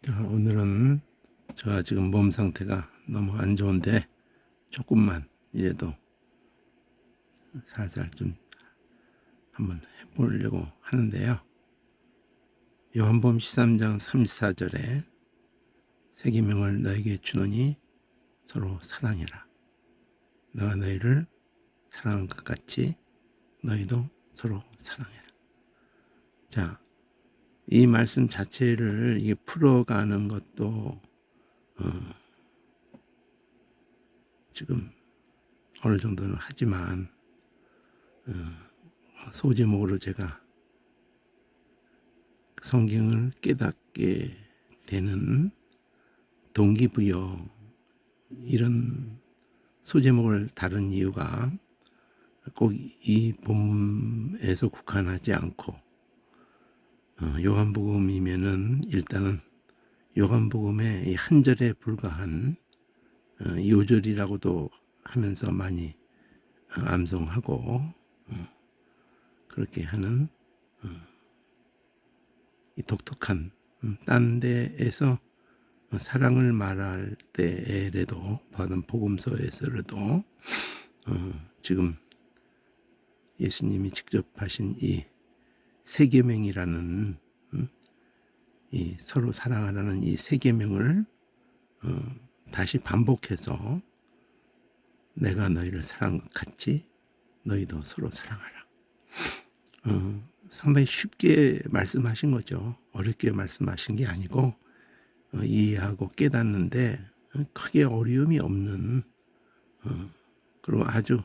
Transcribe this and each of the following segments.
자, 오늘은 제가 지금 몸 상태가 너무 안 좋은데 조금만 이래도 살살 좀 한번 해보려고 하는데요. 요한복음 13장 34절에 새 계명을 너에게 주노니 서로 사랑해라. 내가 너희를 사랑한 것 같이 너희도 서로 사랑해라. 자, 이 말씀 자체를 이게 풀어가는 것도 지금 어느 정도는 하지만 소제목으로 제가 성경을 깨닫게 되는 동기부여 이런 소제목을 다룬 이유가 꼭 이 본문에서 국한하지 않고 요한복음이면은 일단은 요한복음의 한 절에 불과한 요절이라고도 하면서 많이 암송하고 그렇게 하는 이 독특한 딴 데에서 사랑을 말할 때에라도 받은 복음서에서라도 지금 예수님이 직접 하신 이 세 계명이라는 이 서로 사랑하라는 이 세 계명을 다시 반복해서 내가 너희를 사랑한 것 같이 너희도 서로 사랑하라. 상당히 쉽게 말씀하신 거죠. 어렵게 말씀하신 게 아니고 이해하고 깨닫는데 크게 어려움이 없는 그리고 아주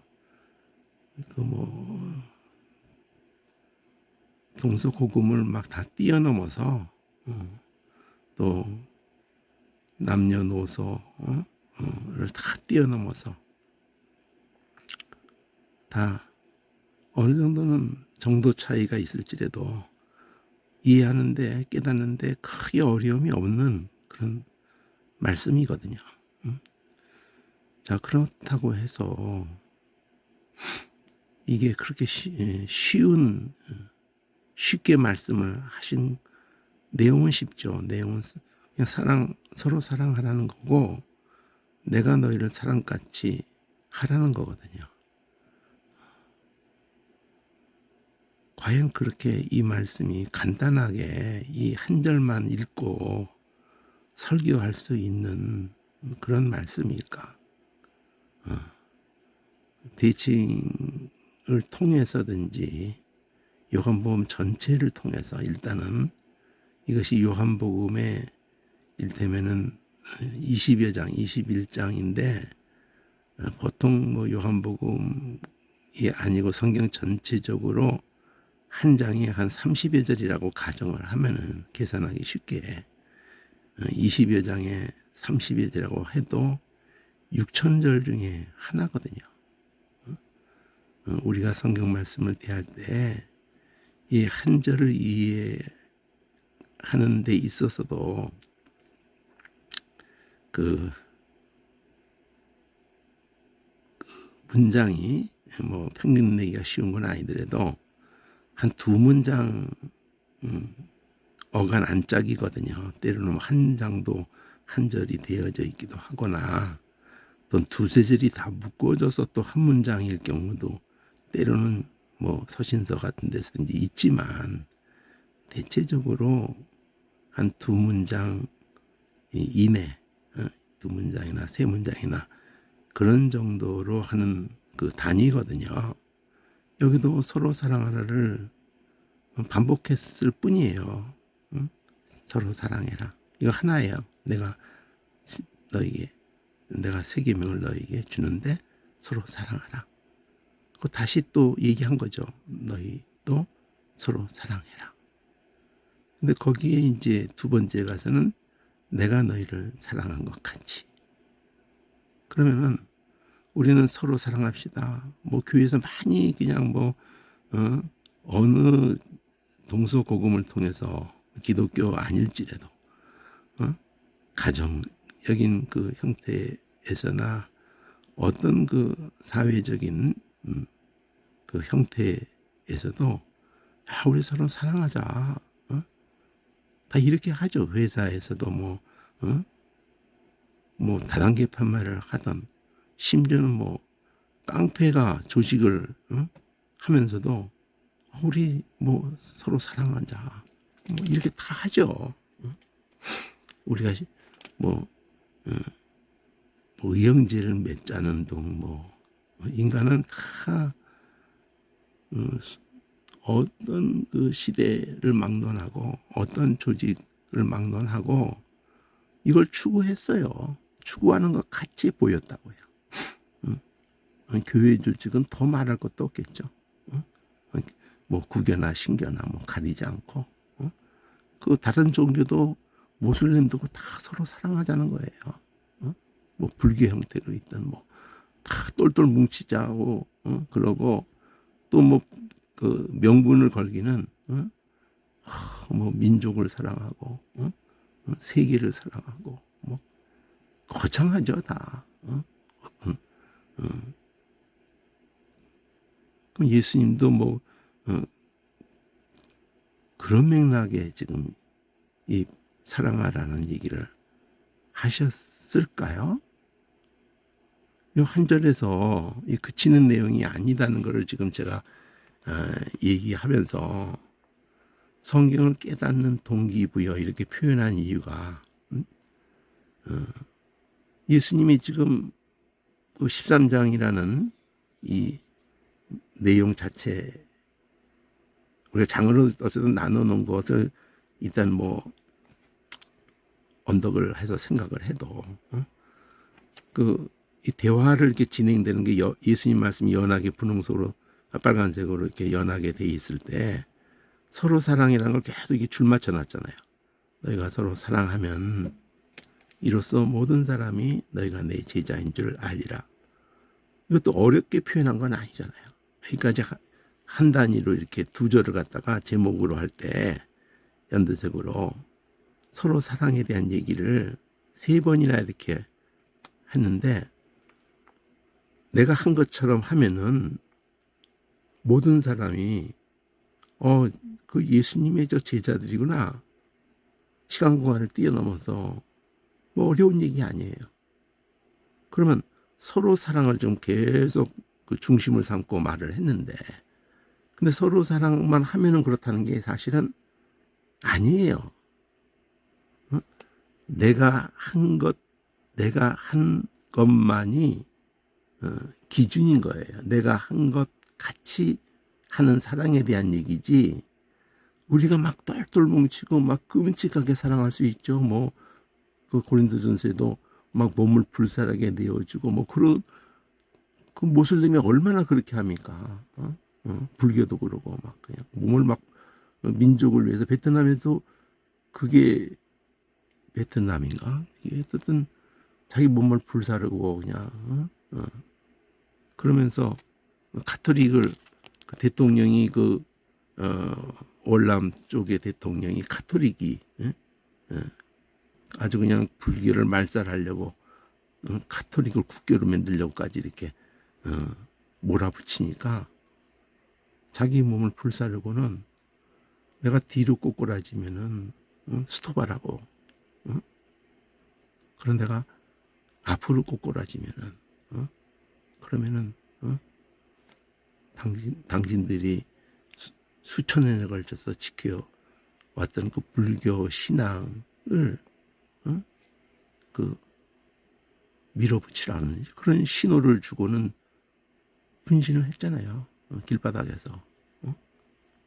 동서고금을 막 다 뛰어넘어서 또 남녀노소를 다 뛰어넘어서 다 어느 정도는 정도 차이가 있을지라도 이해하는데 깨닫는데 크게 어려움이 없는 그런 말씀이거든요. 자, 그렇다고 해서 이게 그렇게 쉽게 말씀을 하신 내용은 쉽죠. 내용은 그냥 서로 사랑하라는 거고 내가 너희를 사랑같이 하라는 거거든요. 과연 그렇게 이 말씀이 간단하게 이 한 절만 읽고 설교할 수 있는 그런 말씀일까? 대칭을 통해서든지 요한복음 전체를 통해서 일단은 이것이 요한복음의 일테면은 20여 장, 21장인데 보통 뭐 요한복음이 아니고 성경 전체적으로 한 장에 한 30여 절이라고 가정을 하면은 계산하기 쉽게 20여 장에 30여 절이라고 해도 6,000절 중에 하나거든요. 우리가 성경 말씀을 대할 때 이 한 절을 이해하는 데 있어서도 그 문장이 뭐 평균 내기가 쉬운 건 아니더라도 한 두 문장 어간 안짝이거든요. 때로는 한 장도 한 절이 되어져 있기도 하거나 또 두세 절이 다 묶어져서 또 한 문장일 경우도 때로는 뭐 서신서 같은 데서 이제 있지만 대체적으로 한 두 문장 이내 두 문장이나 세 문장이나 그런 정도로 하는 그 단위거든요. 여기도 서로 사랑하라를 반복했을 뿐이에요. 서로 사랑해라. 이거 하나예요. 내가 새 계명을 너에게 주는데 서로 사랑하라. 그 다시 또 얘기한 거죠. 너희도 서로 사랑해라. 근데 거기에 이제 두 번째 가서는 내가 너희를 사랑한 것 같이. 그러면은 우리는 서로 사랑합시다. 뭐 교회에서 많이 그냥 어느 동서고금을 통해서 기독교 아닐지라도 가정적인 그 형태에서나 어떤 그 사회적인 그 형태에서도 우리 서로 사랑하자. 다 이렇게 하죠. 회사에서도 어? 뭐 다단계 판매를 하던, 심지어는 뭐 깡패가 조직을 하면서도 우리 뭐 서로 사랑하자, 뭐 이렇게 다 하죠. 우리가 뭐, 뭐 의형제를 맺자는 둥, 뭐 인간은 다 어떤 그 시대를 막론하고 어떤 조직을 막론하고 이걸 추구했어요. 추구하는 것 같이 보였다고요. 교회 조직은 더 말할 것도 없겠죠. 뭐 국교나 신교나 뭐 가리지 않고, 그 다른 종교도 모슬림도 다 서로 사랑하자는 거예요. 뭐 불교 형태로 있던 뭐 다 똘똘 뭉치자고, 그러고 또 뭐 그 명분을 걸기는 뭐 민족을 사랑하고, 세계를 사랑하고, 뭐 거창하죠 다. 그럼 예수님도 뭐 그런 맥락에 지금 이 사랑하라는 얘기를 하셨을까요? 이 한 절에서 이 그치는 내용이 아니다는 것을 지금 제가 얘기하면서 성경을 깨닫는 동기부여 이렇게 표현한 이유가, 예수님이 지금 그 13장이라는 이 내용 자체, 우리가 장으로 어쨌든 나눠 놓은 것을 일단 뭐 언덕을 해서 생각을 해도, 이 대화를 이렇게 진행되는 게 예수님 말씀이 연하게 분홍색으로 빨간색으로 이렇게 연하게 돼 있을 때 서로 사랑이라는 걸 계속 이렇게 줄 맞춰 놨잖아요. 너희가 서로 사랑하면 이로써 모든 사람이 너희가 내 제자인 줄 알리라. 이것도 어렵게 표현한 건 아니잖아요. 여기까지 한 단위로 이렇게 두 절을 갖다가 제목으로 할 때 연두색으로 서로 사랑에 대한 얘기를 3번이나 이렇게 했는데, 내가 한 것처럼 하면은 모든 사람이 그 예수님의 저 제자들이구나, 시간 공간을 뛰어넘어서 뭐 어려운 얘기 아니에요. 그러면 서로 사랑을 좀 계속 그 중심을 삼고 말을 했는데, 근데 서로 사랑만 하면은 그렇다는 게 사실은 아니에요. 내가 한 것만이 기준인 거예요. 내가 한 것 같이 하는 사랑에 대한 얘기지, 우리가 막 똘똘 뭉치고 막 끔찍하게 사랑할 수 있죠. 뭐 그 고린도전서에도 막 몸을 불살하게 내어주고 뭐 그런, 그 모슬림이 얼마나 그렇게 합니까? 불교도 그러고 막 그냥 몸을 막 민족을 위해서, 베트남에도 그게 베트남인가? 이게 어쨌든 자기 몸을 불사르고 그냥 그러면서 가톨릭을, 그 대통령이 월남 쪽의 대통령이 가톨릭이 아주 그냥 불교를 말살하려고 가톨릭을 국교로 만들려고까지 이렇게 몰아붙이니까 자기 몸을 불사르고는 내가 뒤로 꼬꾸라지면은 스톱하라고, 그런 내가 앞으로 꼬꾸라지면은 그러면은 당신들이 수천 년에 걸쳐서 지켜왔던 그 불교 신앙을 그 밀어붙이라는 그런 신호를 주고는 분신을 했잖아요. 길바닥에서.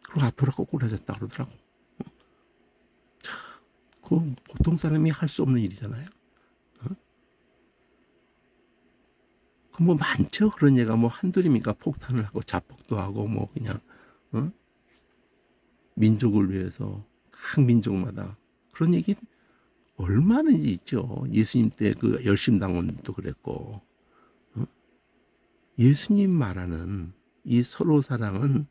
그리고 앞으로 꼬꾸라졌다 그러더라고. 그 보통 사람이 할 수 없는 일이잖아요. 그 뭐 많죠. 그런 얘가 뭐 한둘입니까? 폭탄을 하고 자폭도 하고 뭐 그냥 민족을 위해서 각 민족마다 그런 얘기 얼마든지 있죠. 예수님 때 그 열심당원도 그랬고, 예수님 말하는 이 서로 사랑은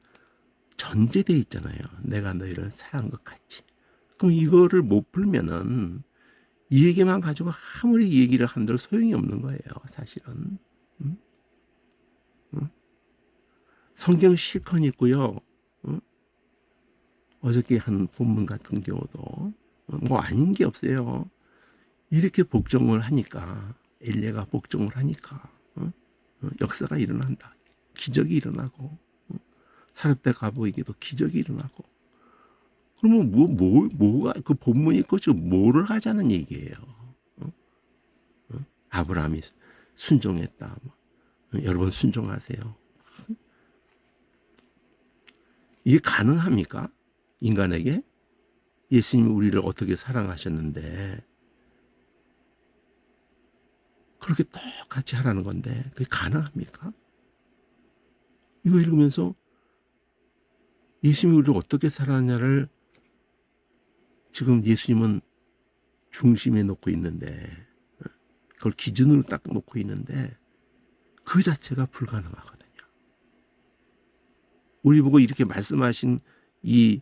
전제돼 있잖아요. 내가 너희를 사랑한 것 같이. 그럼 이거를 못 풀면은 이 얘기만 가지고 아무리 이 얘기를 한들 소용이 없는 거예요. 사실은. 성경 실컷 있고요. 어저께 한 본문 같은 경우도 뭐 아닌 게 없어요. 이렇게 복종을 하니까, 엘리야가 복종을 하니까 역사가 일어난다. 기적이 일어나고, 사렙대 가보에게도 기적이 일어나고. 그러면 뭐가 그 본문이 그죠? 뭐를 하자는 얘기예요. 아브라함이 순종했다. 여러분 순종하세요. 이게 가능합니까? 인간에게? 예수님이 우리를 어떻게 사랑하셨는데 그렇게 똑같이 하라는 건데 그게 가능합니까? 이거 읽으면서 예수님이 우리를 어떻게 사랑하냐를 지금 예수님은 중심에 놓고 있는데 그걸 기준으로 딱 놓고 있는데 그 자체가 불가능하거든요. 우리 보고 이렇게 말씀하신 이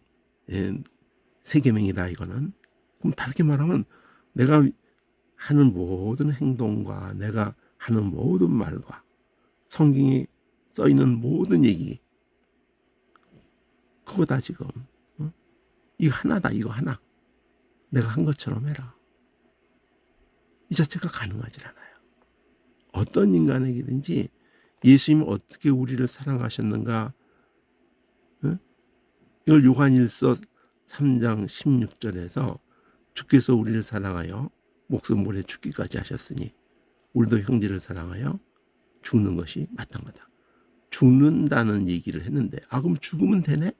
세계명이다 이거는. 그럼 다르게 말하면 내가 하는 모든 행동과 내가 하는 모든 말과 성경에 써있는 모든 얘기 그거 다 지금 이거 하나다. 이거 하나. 내가 한 것처럼 해라. 이 자체가 가능하지 않아요. 어떤 인간에게든지 예수님이 어떻게 우리를 사랑하셨는가 이걸 요한일서 3장 16절에서 주께서 우리를 사랑하여 목숨 물에 죽기까지 하셨으니 우리도 형제를 사랑하여 죽는 것이 마땅하다. 죽는다는 얘기를 했는데 그럼 죽으면 되네?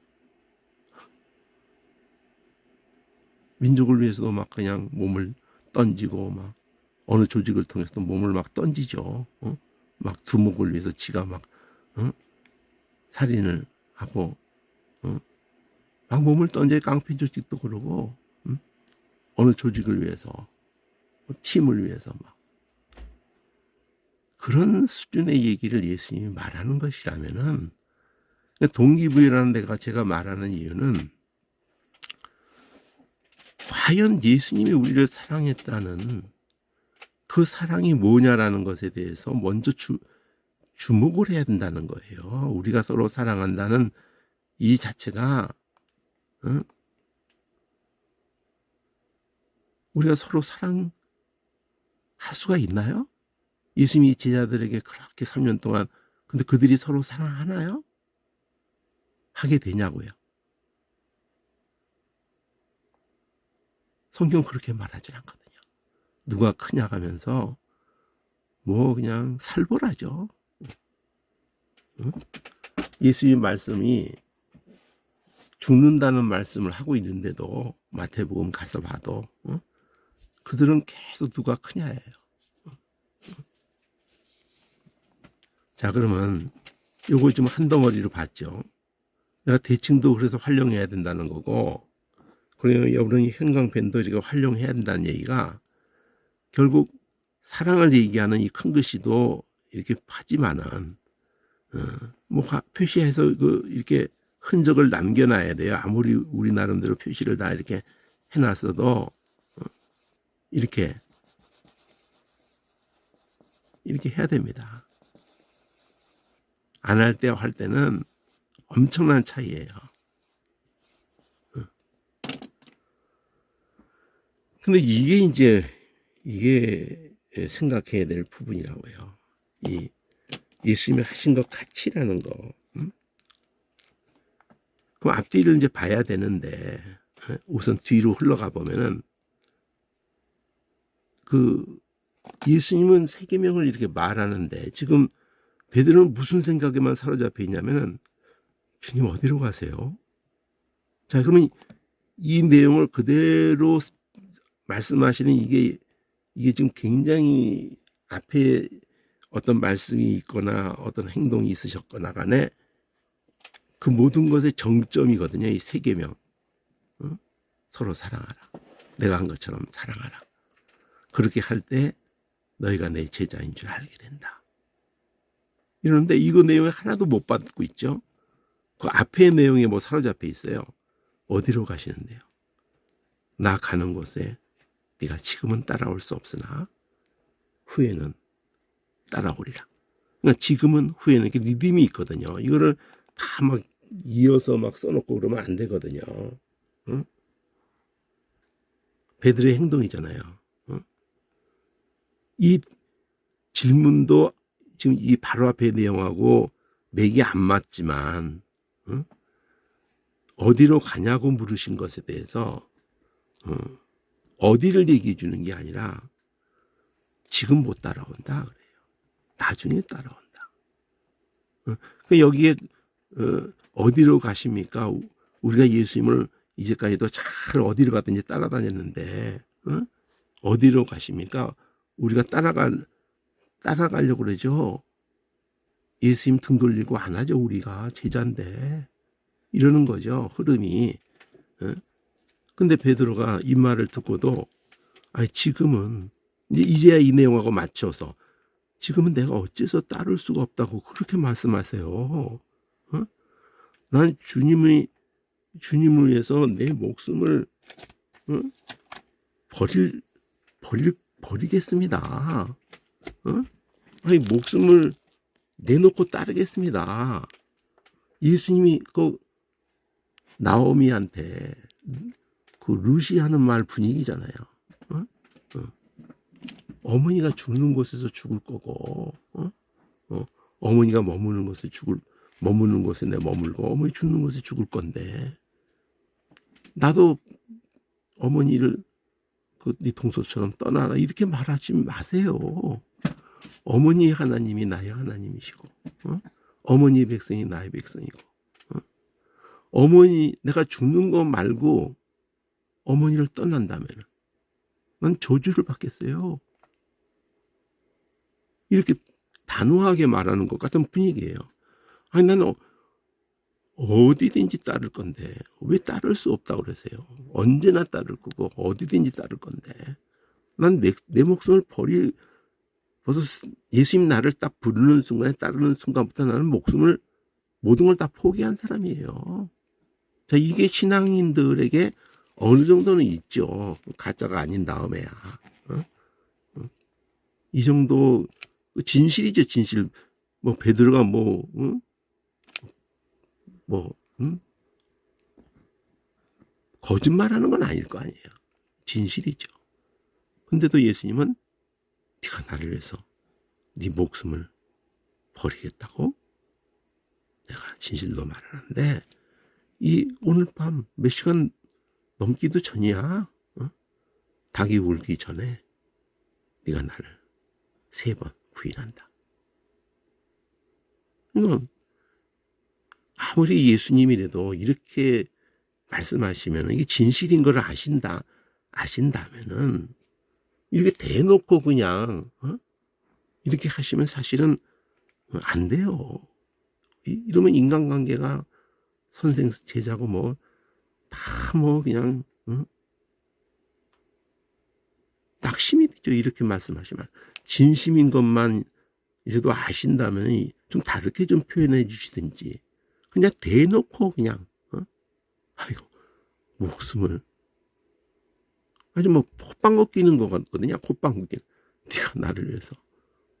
민족을 위해서도 막 그냥 몸을 던지고 막 어느 조직을 통해서도 몸을 막 던지죠. 막 두목을 위해서 지가 막 살인을 하고 막 몸을 던져 깡패 조직도 그러고 어느 조직을 위해서 팀을 위해서 막 그런 수준의 얘기를 예수님이 말하는 것이라면은 동기부여라는 데가 제가 말하는 이유는 과연 예수님이 우리를 사랑했다는 그 사랑이 뭐냐라는 것에 대해서 먼저 주목을 해야 된다는 거예요. 우리가 서로 사랑한다는 이 자체가 우리가 서로 사랑할 수가 있나요? 예수님이 제자들에게 그렇게 3년 동안 근데 그들이 서로 사랑하나요? 하게 되냐고요. 성경 그렇게 말하지 않거든요. 누가 크냐 하면서 뭐 그냥 살벌하죠. 예수님 말씀이 죽는다는 말씀을 하고 있는데도 마태복음 가서 봐도 그들은 계속 누가 크냐예요. 자 그러면 요거 좀 한 덩어리로 봤죠. 내가 대칭도 그래서 활용해야 된다는 거고 그리고 여러분이 형광펜도 활용해야 된다는 얘기가 결국 사랑을 얘기하는 이 큰 글씨도 이렇게 파지만은 뭐 표시해서 이렇게 흔적을 남겨놔야 돼요. 아무리 우리 나름대로 표시를 다 이렇게 해놨어도 이렇게 해야 됩니다. 안 할 때와 할 때는 엄청난 차이예요. 근데 이게 생각해야 될 부분이라고요. 이 예수님이 하신 것 같이라는 거. 그럼 앞뒤를 이제 봐야 되는데 우선 뒤로 흘러가 보면은 예수님은 세계명을 이렇게 말하는데 지금 베드로는 무슨 생각에만 사로잡혀 있냐면은 주님 어디로 가세요? 자 그러면 이 내용을 그대로 말씀하시는 이게 지금 굉장히 앞에 어떤 말씀이 있거나 어떤 행동이 있으셨거나 간에 그 모든 것의 정점이거든요. 이 세계명. 서로 사랑하라. 내가 한 것처럼 사랑하라. 그렇게 할 때 너희가 내 제자인 줄 알게 된다. 이러는데 이거 내용이 하나도 못 받고 있죠. 그 앞에 내용에 뭐 사로잡혀 있어요. 어디로 가시는데요? 나 가는 곳에 네가 지금은 따라올 수 없으나 후에는 따라오리라. 그러니까 지금은 후에는 이렇게 리듬이 있거든요. 이거를 다 막 이어서 막 써놓고 그러면 안 되거든요. 응? 베드로의 행동이잖아요. 이 질문도 지금 이 바로 앞의 내용하고 맥이 안 맞지만 어디로 가냐고 물으신 것에 대해서 어디를 얘기해 주는 게 아니라 지금 못 따라온다 그래요. 나중에 따라온다. 여기에 어디로 가십니까? 우리가 예수님을 이제까지도 잘 어디로 가든지 따라다녔는데 어디로 가십니까? 우리가 따라가려고 그러죠. 예수님 등 돌리고 안 하죠. 우리가 제자인데 이러는 거죠. 흐름이. 근데 베드로가 이 말을 듣고도 지금은 이제야 이 내용하고 맞춰서 지금은 내가 어째서 따를 수가 없다고 그렇게 말씀하세요. 난 주님을 위해서 내 목숨을 버리겠습니다. 목숨을 내놓고 따르겠습니다. 예수님이 그 나오미한테 그 루시 하는 말 분위기잖아요. 어머니가 죽는 곳에서 죽을 거고, 어머니가 머무는 곳에 내 머물고, 어머니 죽는 곳에 죽을 건데, 나도 어머니를 네 동서처럼 떠나라 이렇게 말하지 마세요. 어머니의 하나님이 나의 하나님이시고, 어머니의 백성이 나의 백성이고, 어머니 내가 죽는 거 말고 어머니를 떠난다면 난 저주를 받겠어요. 이렇게 단호하게 말하는 것 같은 분위기예요. 나는 어디든지 따를 건데 왜 따를 수 없다고 그러세요? 언제나 따를 거고 어디든지 따를 건데 난 내 목숨을 벌써 예수님 나를 딱 부르는 순간에 따르는 순간부터 나는 모든 걸 다 포기한 사람이에요. 자, 이게 신앙인들에게 어느 정도는 있죠. 가짜가 아닌 다음에야. 이 정도 진실이죠, 진실. 베드로가 거짓말하는 건 아닐 거 아니에요. 진실이죠. 근데도 예수님은 네가 나를 위해서 네 목숨을 버리겠다고? 내가 진실로 말하는데 오늘 밤 몇 시간 넘기도 전이야. 닭이 울기 전에 네가 나를 3번 부인한다. 이건 아무리 예수님이라도 이렇게 말씀하시면 이게 진실인 걸 아신다면은 이렇게 대놓고 그냥 이렇게 하시면 사실은 안 돼요. 이러면 인간관계가 선생 제자고 다 그냥 낙심이 되죠. 이렇게 말씀하시면 진심인 것만 이래도 아신다면 좀 다르게 좀 표현해 주시든지 그냥 대놓고 그냥 목숨을 아주 콧방귀 끼는 것 같거든요. 콧방귀 끼는. 네가 나를 위해서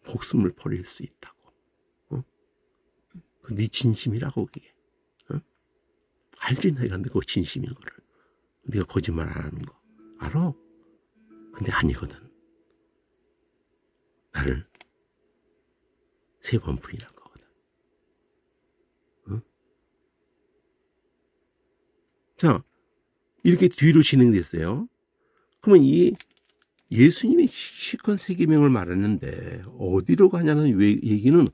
목숨을 버릴 수 있다고. 네 진심이라고 그게. 알지 내가 그거 진심인 거를. 네가 거짓말 안 하는 거 알아. 근데 아니거든. 나를 3번 부인할 거거든. 자, 이렇게 뒤로 진행됐어요. 그러면 이 예수님이 시컨 세계명을 말했는데 어디로 가냐는 얘기는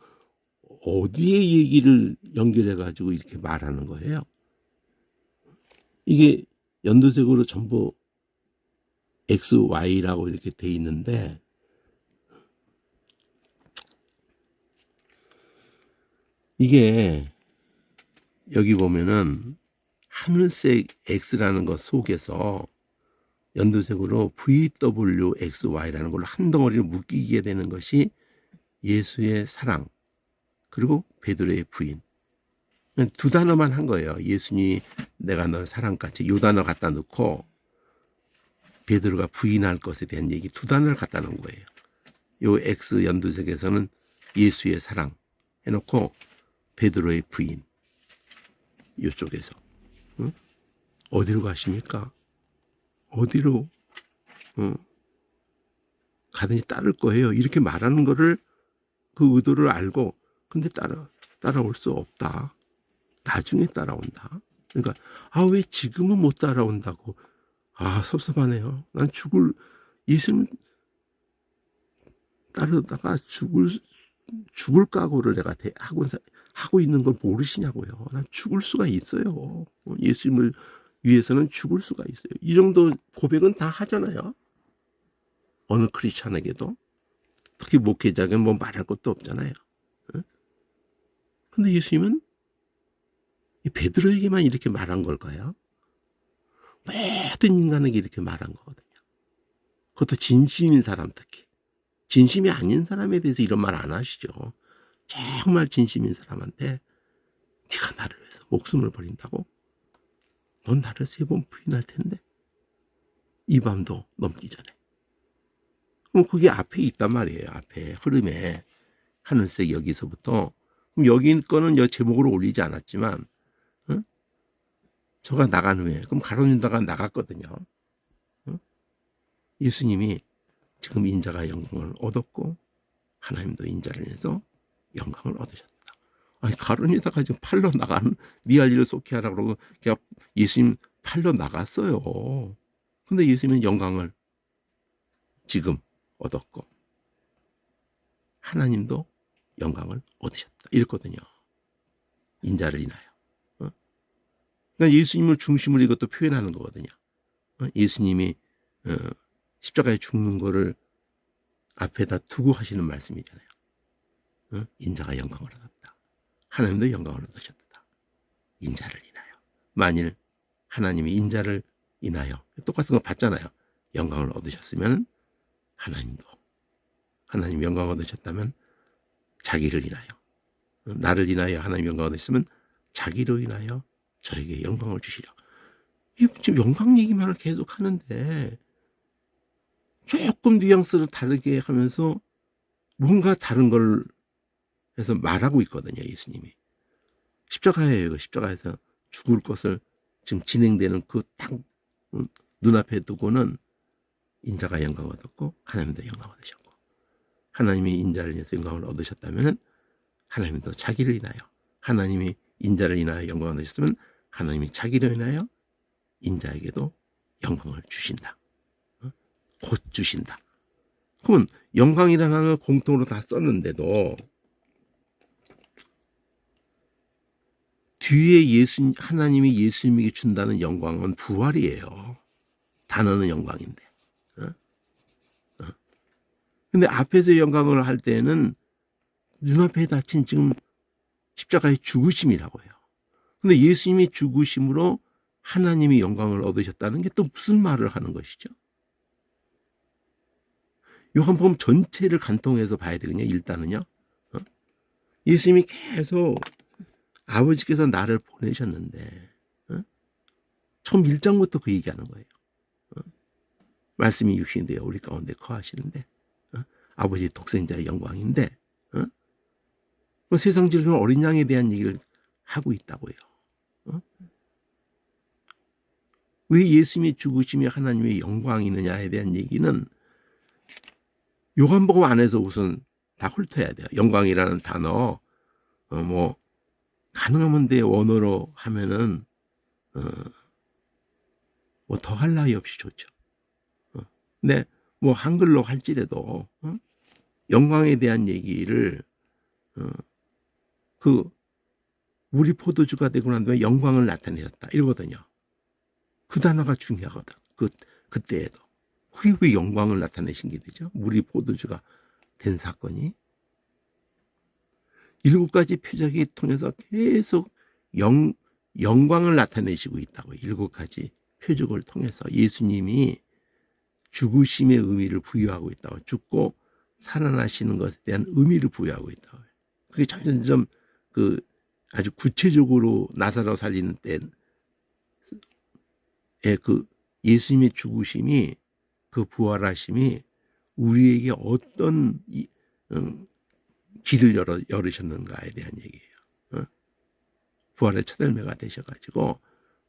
어디에 얘기를 연결해 가지고 이렇게 말하는 거예요. 이게 연두색으로 전부 X, Y라고 이렇게 돼 있는데 이게 여기 보면은 하늘색 X라는 것 속에서 연두색으로 VWXY라는 걸로 한 덩어리를 묶이게 되는 것이 예수의 사랑 그리고 베드로의 부인. 두 단어만 한 거예요. 예수님이 내가 널 사랑같이 이 단어 갖다 놓고 베드로가 부인할 것에 대한 얘기 2단어를 갖다 놓은 거예요. 요 X 연두색에서는 예수의 사랑 해놓고 베드로의 부인 이쪽에서 어디로 가십니까? 어디로 가든지 따를 거예요. 이렇게 말하는 거를 그 의도를 알고 근데 따라올 수 없다. 나중에 따라온다. 그러니까 왜 지금은 못 따라온다고. 섭섭하네요. 난 예수님 따르다가 죽을 각오를 내가 하고 있는 걸 모르시냐고요. 난 죽을 수가 있어요. 예수님을 위해서는 죽을 수가 있어요. 이 정도 고백은 다 하잖아요. 어느 크리스찬에게도. 특히 목회자에게 뭐 말할 것도 없잖아요. 근데 예수님은 이 베드로에게만 이렇게 말한 걸까요? 모든 인간에게 이렇게 말한 거거든요. 그것도 진심인 사람 특히. 진심이 아닌 사람에 대해서 이런 말 안 하시죠. 정말 진심인 사람한테 네가 나를 위해서 목숨을 버린다고? 넌 나를 3번 부인할 텐데. 이 밤도 넘기 전에. 그럼 그게 앞에 있단 말이에요. 앞에 흐름에. 하늘색 여기서부터. 그럼 여기 거는 제목으로 올리지 않았지만 저가 나간 후에 그럼 가룟 유다가 나갔거든요. 예수님이 지금 인자가 영광을 얻었고 하나님도 인자를 해서 영광을 얻으셨다. 가룟 유다가 지금 팔러 나간 네 할 일을 속히 하라 그러고 그냥 예수님 팔러 나갔어요. 근데 예수님은 영광을 지금 얻었고 하나님도 영광을 얻으셨다. 이랬거든요. 인자를 인하여. 그러니까 예수님을 중심으로 이것도 표현하는 거거든요. 예수님이 십자가에 죽는 거를 앞에다 두고 하시는 말씀이잖아요. 인자가 영광을 얻었다. 하나님도 영광을 얻으셨다. 인자를 인하여. 만일 하나님이 인자를 인하여 똑같은 거 봤잖아요. 영광을 얻으셨으면 하나님 영광을 얻으셨다면 자기를 인하여, 나를 인하여 하나님 영광을 얻으셨으면 자기로 인하여 저에게 영광을 주시려. 지금 영광 얘기만을 계속 하는데 조금 뉘앙스를 다르게 하면서 뭔가 다른 걸 해서 말하고 있거든요. 예수님이. 십자가예요. 십자가에서 죽을 것을 지금 진행되는 그 딱 눈앞에 두고는 인자가 영광을 얻었고 하나님도 영광을 얻으셨고 하나님이 인자를 인해서 영광을 얻으셨다면 하나님도 자기를 인하여 하나님이 인자를 인하여 영광을 얻으셨으면 하나님이 자기를 인하여 인자에게도 영광을 주신다. 곧 주신다. 그러면 영광이라는 단어를 공통으로 다 썼는데도 뒤에 하나님이 예수님에게 준다는 영광은 부활이에요. 단어는 영광인데. 근데 앞에서 영광을 할 때는 눈앞에 닥친 지금 십자가의 죽으심이라고 해요. 근데 예수님이 죽으심으로 하나님이 영광을 얻으셨다는 게 또 무슨 말을 하는 것이죠? 요한복음 전체를 간통해서 봐야 되거든요. 일단은요. 예수님이 계속 아버지께서 나를 보내셨는데 처음 1장부터 그 얘기하는 거예요. 말씀이 육신이 되어 우리 가운데 거하시는데 아버지 독생자의 영광인데 세상 지르는 어린 양에 대한 얘기를 하고 있다고요. 왜 예수님이 죽으심이 하나님의 영광이느냐에 대한 얘기는 요한복음 안에서 우선 다 훑어야 돼요. 영광이라는 단어 뭐 가능하면 내 원어로 하면은 뭐 더할 나위 없이 좋죠. 근데 뭐 한글로 할지라도 영광에 대한 얘기를 우리 포도주가 되고 난 다음에 영광을 나타내셨다 이러거든요. 그 단어가 중요하거든. 그때에도 그게 왜 영광을 나타내신 게 되죠? 물이 포도주가 된 사건이 7가지 표적이 통해서 계속 영광을 나타내시고 있다고. 7가지 표적을 통해서 예수님이 죽으심의 의미를 부여하고 있다고. 죽고 살아나시는 것에 대한 의미를 부여하고 있다고. 그게 점점 아주 구체적으로 나사로 살리는 때에 예수님의 죽으심이 부활하심이 우리에게 어떤 길을 열으셨는가에 대한 얘기예요. 부활의 첫 열매가 되셔가지고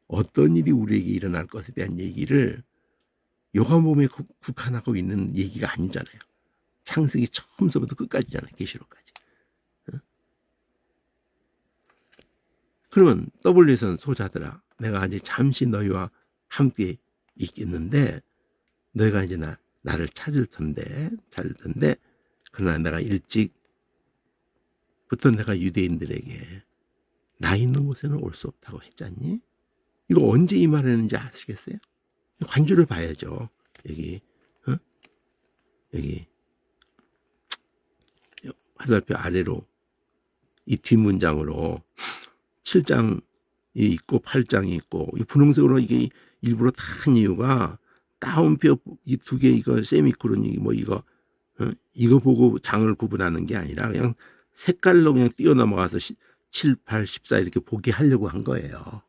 어떤 일이 우리에게 일어날 것에 대한 얘기를 요한복음에 국한하고 있는 얘기가 아니잖아요. 창세기 처음서부터 끝까지잖아요. 계시록까지. 그러면 W에서는 소자들아 내가 아직 잠시 너희와 함께 있겠는데 너희가 이제 나를 찾을 텐데 그러나 내가 일찍부터 내가 유대인들에게 나 있는 곳에는 올 수 없다고 했잖니? 이거 언제 이 말을 했는지 아시겠어요? 관주를 봐야죠. 여기 여기 화살표 아래로 이 뒷문장으로 7장이 있고 8장이 있고 이 분홍색으로 이게 일부러 다 한 이유가 따옴표 이 두 개 이거 세미콜론이 뭐 이거 보고 장을 구분하는 게 아니라 그냥 색깔로 그냥 뛰어넘어가서 7, 8, 14 이렇게 보게 하려고 한 거예요.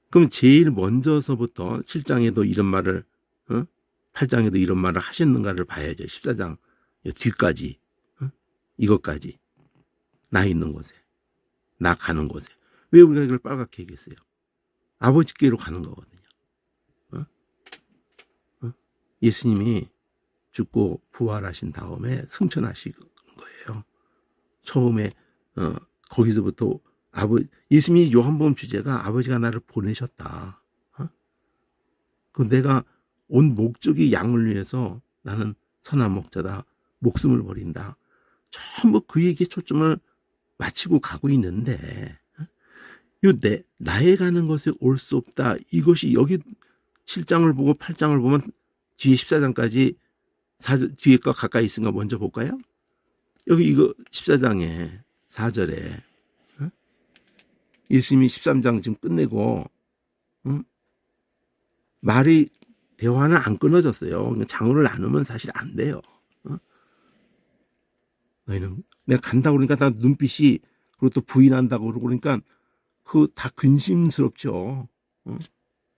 그럼 제일 먼저서부터 7장에도 이런 말을 8장에도 이런 말을 하셨는가를 봐야죠. 14장 뒤까지 이것까지 나 있는 곳에 나 가는 곳에 왜 우리가 이걸 빨갛게 얘기했어요? 아버지께로 가는 거거든요. 예수님이 죽고 부활하신 다음에 승천하신 거예요. 처음에 거기서부터 예수님이 요한복음 주제가 아버지가 나를 보내셨다. 그 내가 온 목적이 양을 위해서 나는 선한 목자다. 목숨을 버린다. 전부 그 얘기에 초점을 맞추고 가고 있는데 나의 가는 것에 올 수 없다. 이것이 여기 7장을 보고 8장을 보면 뒤에 14장까지 뒤에 거 가까이 있으니까 먼저 볼까요? 여기 이거 14장에 4절에 예수님이 13장 지금 끝내고 말이 대화는 안 끊어졌어요. 장으를 나누면 사실 안 돼요. 너희는 내가 간다고 그러니까 다 눈빛이 그리고 또 부인한다고 그러고 그러니까 그 다 근심스럽죠.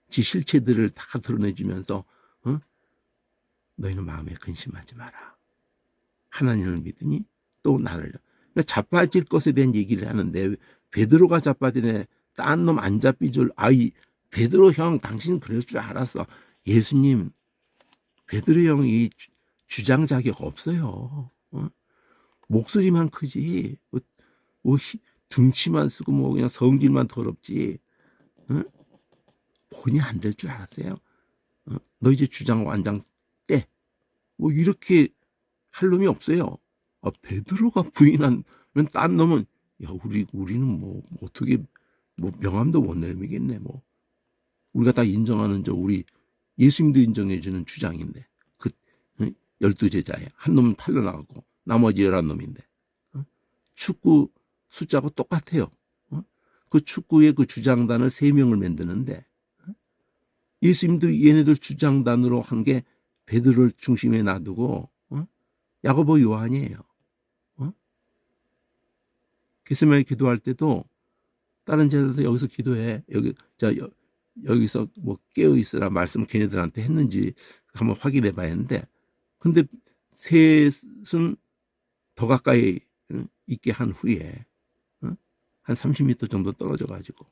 지 실체들을 다 드러내주면서 너희는 마음에 근심하지 마라. 하나님을 믿으니 또 나를 그러니까 자빠질 것에 대한 얘기를 하는데 베드로가 자빠지네 딴 놈 안 잡히줄 베드로 형 당신 그럴 줄 알았어. 예수님 베드로 형이 주장 자격 없어요. 목소리만 크지 뭐 등치만 쓰고 뭐 그냥 성질만 더럽지 본이 안 될 줄 알았어요. 너 이제 주장 완장 때 뭐 이렇게 할 놈이 없어요. 베드로가 부인하면 딴 놈은 야 우리는 뭐 어떻게 뭐 명함도 못 내밀겠네. 뭐 우리가 다 인정하는 우리 예수님도 인정해주는 주장인데 그 12제자에 한 놈은 팔려나가고 나머지 11놈인데 축구 숫자하고 똑같아요. 그 축구의 그 주장단을 3명을 만드는데 예수님도 얘네들 주장단으로 한 게 베드로를 중심에 놔두고 야고보 요한이에요. 겟세마네 기도할 때도 다른 제자들도 여기서 기도해. 여기서 뭐 깨어 있으라 말씀을 걔네들한테 했는지 한번 확인해 봐야 했는데 근데 셋은 더 가까이 있게 한 후에 한 30m 정도 떨어져 가지고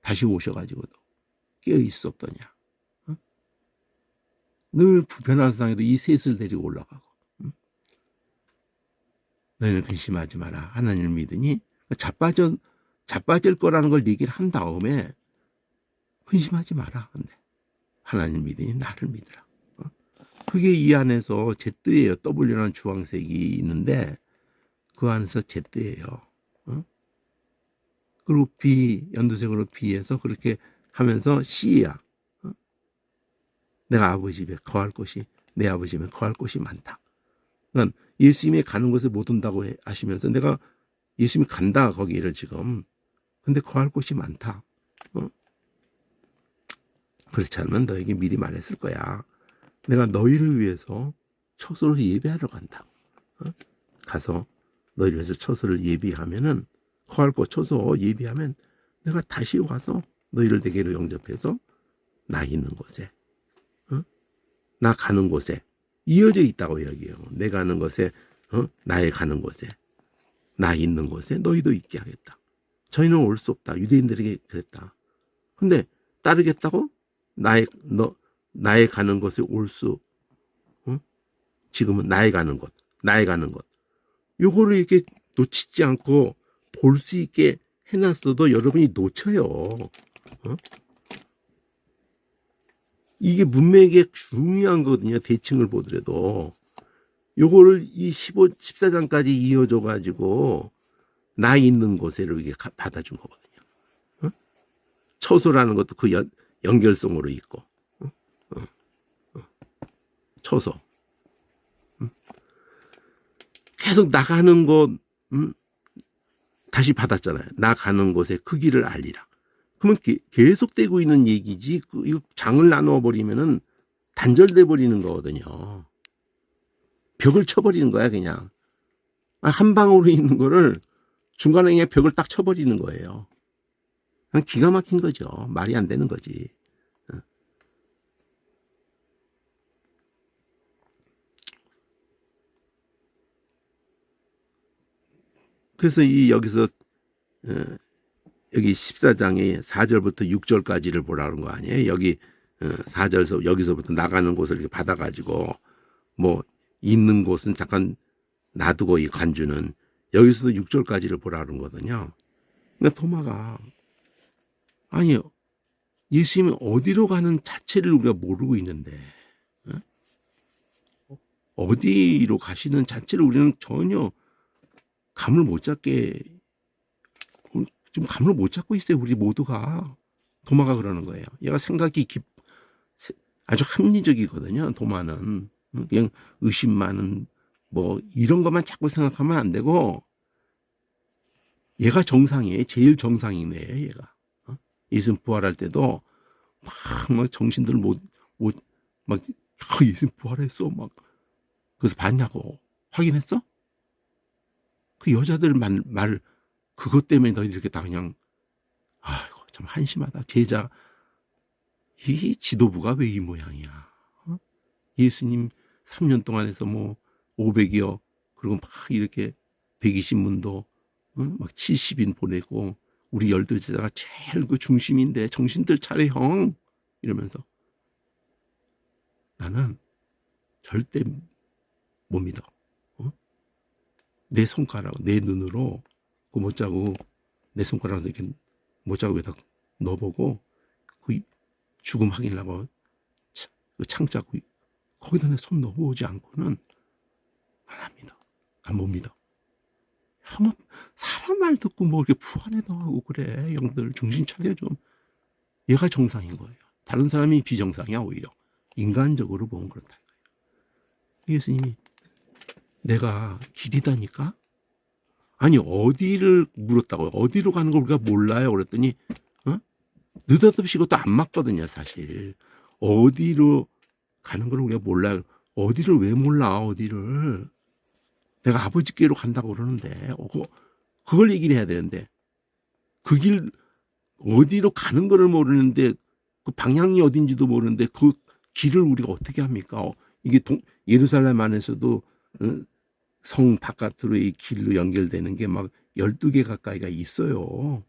다시 오셔가지고도 깨어 있었더냐. 늘 불편한 상에도 이 셋을 데리고 올라가고 너희는 근심하지 마라. 하나님을 믿으니 자빠질 거라는 걸 얘기를 한 다음에 근심하지 마라. 근데 하나님을 믿으니 나를 믿으라. 그게 이 안에서 제뜨예요. W라는 주황색이 있는데 그 안에서 제뜨예요. 그리고 B 연두색으로 B에서 그렇게 하면서 C야. 내가 아버지 집에 거할 곳이 내 아버지 집에 거할 곳이 많다. 그러니까 예수님이 가는 곳에 못 온다고 하시면서 내가 예수님이 간다 거기를 지금. 근데 거할 곳이 많다. 그렇지 않으면 너에게 미리 말했을 거야. 내가 너희를 위해서 처소를 예비하러 간다. 가서 너희를 위해서 처소를 예비하면은 거할 곳 처소 예비하면 내가 다시 와서 너희를 내게로 영접해서 나 있는 곳에 나 가는 곳에 이어져 있다고 여기요. 내 가는 곳에 나의 가는 곳에 나 있는 곳에 너희도 있게 하겠다. 저희는 올 수 없다. 유대인들에게 그랬다. 근데 따르겠다고? 나의 가는 곳에 올 수, 응? 지금은 나의 가는 곳, 나의 가는 곳. 요거를 이렇게 놓치지 않고 볼 수 있게 해놨어도 여러분이 놓쳐요. 어? 이게 문맥에 중요한 거거든요. 대칭을 보더라도. 요거를 이 14장까지 이어줘가지고, 나 있는 곳에 이렇게 받아준 거거든요. 어? 처소라는 것도 그 연결성으로 있고, 처소. 계속 나가는 곳, 다시 받았잖아요. 나가는 곳에 그 길을 알리라. 그러면 계속되고 있는 얘기지, 이거 장을 나누어버리면은 단절돼 버리는 거거든요. 벽을 쳐버리는 거야, 그냥. 한 방으로 있는 거를 중간에 그냥 벽을 딱 쳐버리는 거예요. 그냥 기가 막힌 거죠. 말이 안 되는 거지. 그래서 여기서 여기 14장에 4절부터 6절까지를 보라는 거 아니에요. 여기 4절에서 여기서부터 나가는 곳을 이렇게 받아가지고 뭐 있는 곳은 잠깐 놔두고 이 관주는 여기서도 6절까지를 보라는 거거든요. 그러니까 도마가 아니 예수님이 어디로 가는 자체를 우리가 모르고 있는데 어디로 가시는 자체를 우리는 전혀 감을 못 잡게 지금 감을 못 잡고 있어요. 우리 모두가. 도마가 그러는 거예요. 얘가 생각이 아주 합리적이거든요. 도마는 그냥 의심 많은 뭐 이런 것만 자꾸 생각하면 안 되고 얘가 정상이에요. 제일 정상이네 얘가. 예수님 부활할 때도 막 정신들 막 예수님 부활했어 막 그래서 봤냐고 확인했어? 그 여자들 말 그것 때문에 너희들 이렇게 다 그냥 아이고 참 한심하다. 제자 이 지도부가 왜 이 모양이야? 예수님 3년 동안 해서 뭐 500이요. 그리고 막 이렇게 120문도 막 70인 보내고 우리 12제자가 제일 그 중심인데 정신들 차려 형 이러면서 나는 절대 못 믿어. 내 손가락 내 눈으로 그 못 자고 내 손가락을 이렇게 못 자고 여기다 넣어보고 그 죽음 확인하고 창 잡고 거기다 내 손 넣어보지 않고는 안 합니다. 안 못 믿어. 한번 사람 말 듣고 뭐 이렇게 부안해도 하고 그래. 영들 정신 차려 좀. 얘가 정상인 거예요. 다른 사람이 비정상이야 오히려. 인간적으로 보면 그렇다. 예수님이 내가 길이다니까? 아니 어디를 물었다고요? 어디로 가는 걸 우리가 몰라요? 그랬더니 느닷없이 이것도 안 맞거든요. 사실 어디로 가는 걸 우리가 몰라요. 어디를 왜 몰라? 어디를 내가 아버지께로 간다고 그러는데 그걸 얘기를 해야 되는데 그 길 어디로 가는 거를 모르는데 그 방향이 어딘지도 모르는데 그 길을 우리가 어떻게 합니까? 이게 예루살렘 안에서도 성 바깥으로 이 길로 연결되는 게 막 12개 가까이가 있어요.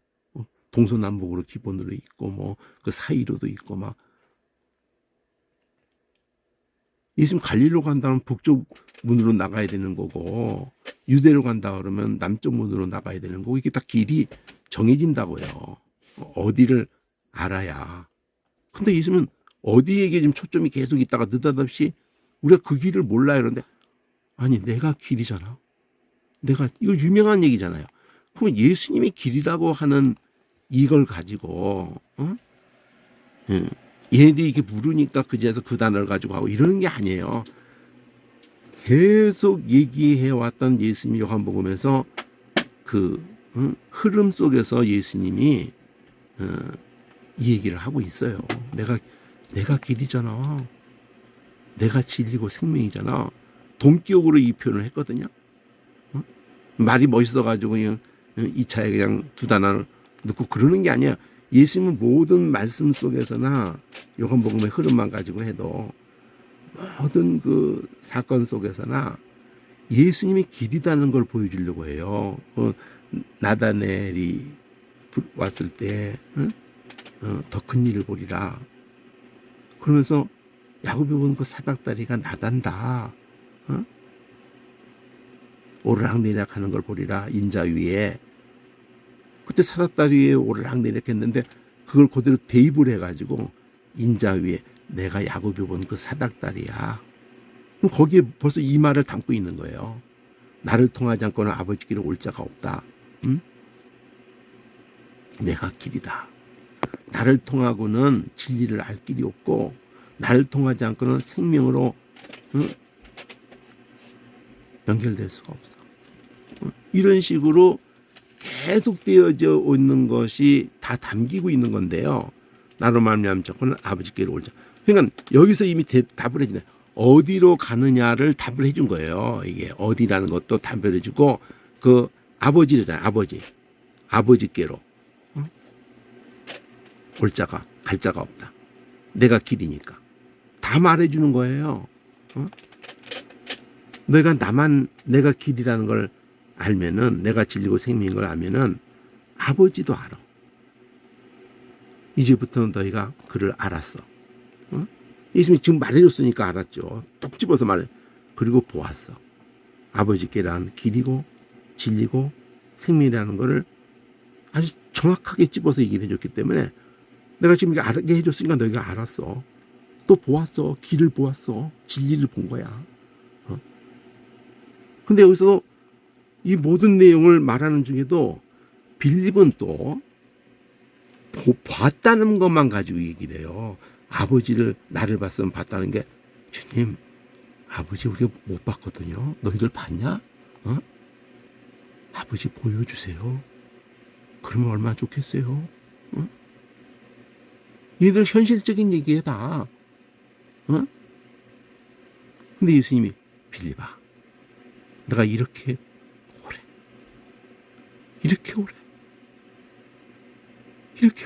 동서남북으로 기본으로 있고 뭐 그 사이로도 있고 막 예수님 갈릴리로 간다면 북쪽 문으로 나가야 되는 거고 유대로 간다 그러면 남쪽 문으로 나가야 되는 거고 이게 딱 길이 정해진다고요. 어디를 알아야. 근데 예수님은 어디에게 지금 초점이 계속 있다가 느닷없이 우리가 그 길을 몰라요. 그런데 아니 내가 길이잖아. 이거 유명한 얘기잖아요. 그럼 예수님이 길이라고 하는 이걸 가지고 얘네들이 이렇게 물으니까 그제서 그 단어를 가지고 하고 이러는 게 아니에요. 계속 얘기해왔던 예수님이 요한복음에서 그 흐름 속에서 예수님이 이 얘기를 하고 있어요. 내가 길이잖아. 내가 진리고 생명이잖아. 동격으로 이 표현을 했거든요. 말이 멋있어가지고 그냥 이 차에 그냥 두 단어를 넣고 그러는 게 아니야. 예수님은 모든 말씀 속에서나 요한복음의 흐름만 가지고 해도 모든 그 사건 속에서나 예수님이 길이다는 걸 보여주려고 해요. 나다넬이 왔을 때 더 큰 일을 보리라. 그러면서 야곱이 본 그 사닥다리가 나단다. 오르락내리락 하는 걸 보리라. 인자 위에. 그때 사닥다리 위에 오르락내리락 했는데 그걸 그대로 대입을 해가지고 인자 위에 내가 야곱이 본 그 사닥다리야. 그럼 거기에 벌써 이 말을 담고 있는 거예요. 나를 통하지 않고는 아버지께로 올 자가 없다. 응? 내가 길이다. 나를 통하고는 진리를 알 길이 없고 나를 통하지 않고는 생명으로 연결될 수가 없어. 이런 식으로 계속 되어져 있는 것이 다 담기고 있는 건데요. 나로 말미암아 자꾸는 아버지께로 올자. 그러니까 여기서 이미 답을 해주네. 어디로 가느냐를 답을 해준 거예요. 이게 어디라는 것도 답을 해주고 그 아버지잖아요. 아버지께로 올 자가 갈 자가 없다. 내가 길이니까 다 말해주는 거예요. 내가 길이라는 걸 알면은 내가 진리고 생명인 걸 알면은 아버지도 알아. 이제부터는 너희가 그를 알았어. 예수님이 지금 말해줬으니까 알았죠. 톡 집어서 말해. 그리고 보았어. 아버지께란 길이고 진리고 생명이라는 거를 아주 정확하게 집어서 얘기를 해줬기 때문에 내가 지금 이게 알게 해줬으니까 너희가 알았어. 또 보았어. 길을 보았어. 진리를 본 거야. 근데 여기서 이 모든 내용을 말하는 중에도 빌립은 또 봤다는 것만 가지고 얘기를 해요. 아버지를 나를 봤으면 봤다는 게 주님 아버지 우리가 못 봤거든요. 너희들 봤냐? 아버지 보여주세요. 그러면 얼마나 좋겠어요. 얘들 현실적인 얘기에 다. 근데 예수님이 빌립아 내가 이렇게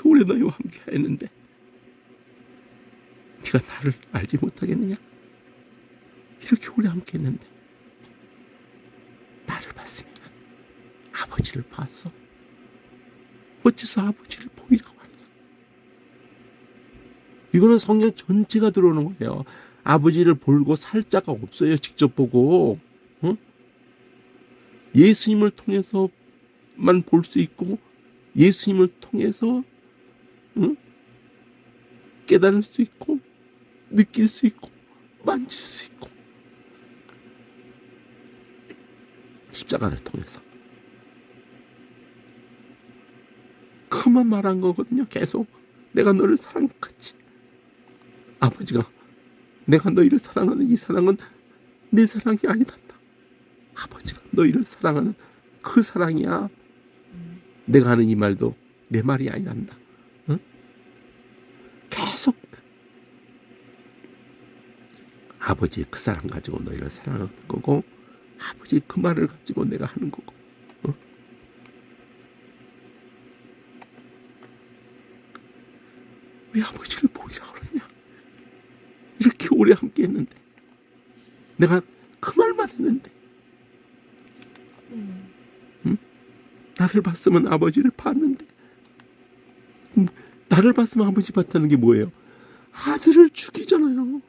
오래 너희와 함께 했는데 네가 나를 알지 못하겠느냐? 이렇게 오래 함께 했는데 나를 봤으면 아버지를 봤어. 어째서 아버지를 보이라고 하느냐? 이거는 성경 전체가 들어오는 거예요. 아버지를 보고 살 자가 없어요. 직접 보고. 예수님을 통해서만 볼 수 있고 예수님을 통해서 깨달을 수 있고 느낄 수 있고 만질 수 있고 십자가를 통해서 그만 말한 거거든요. 계속 내가 너를 사랑했지. 아버지가 내가 너희를 사랑하는 이 사랑은 내 사랑이 아니다. 아버지가 너희를 사랑하는 그 사랑이야. 내가 하는 이 말도 내 말이 아니란다. 계속 아버지의 그 사랑 가지고 너희를 사랑하는 거고 아버지의 그 말을 가지고 내가 하는 거고. 왜 아버지를 보이라 그러냐? 이렇게 오래 함께 했는데 내가 그 말만 했는데 나를 봤으면 아버지를 봤는데 나를 봤으면 아버지 봤다는 게 뭐예요? 아들을 죽이잖아요.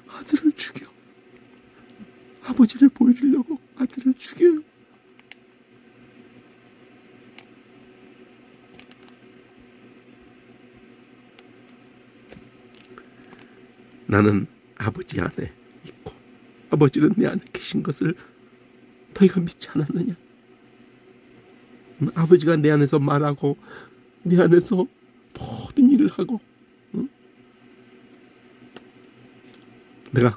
아들을 죽여. 아버지를 보여주려고 아들을 죽여요. 나는 아버지 안에 있고 아버지는 내 안에 계신 것을 너희가 믿지 않았느냐? 아버지가 내 안에서 말하고 내 안에서 모든 일을 하고 내가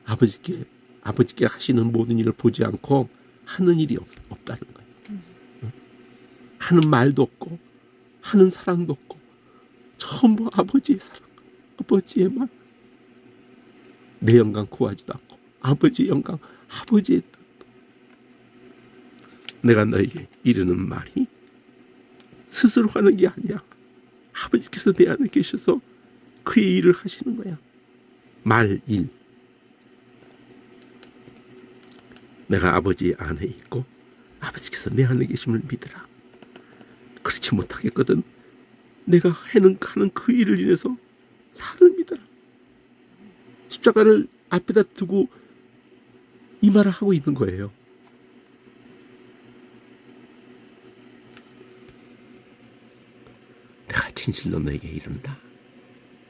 아버지께 하시는 모든 일을 보지 않고 하는 일이 없다는 거예요. 하는 말도 없고 하는 사랑도 없고 전부 아버지의 사랑, 아버지의 말. 내 영광 구하지도 않고 아버지의 영광, 아버지의 뜻. 내가 너에게 이르는 말이 스스로 하는 게 아니야. 아버지께서 내 안에 계셔서 그의 일을 하시는 거야. 말, 일. 내가 아버지 안에 있고 아버지께서 내 안에 계심을 믿으라. 그렇지 못하겠거든 내가 하는 그 일을 인해서 나를 믿어라. 십자가를 앞에다 두고 이 말을 하고 있는 거예요. 내가 진실로 너에게 이른다.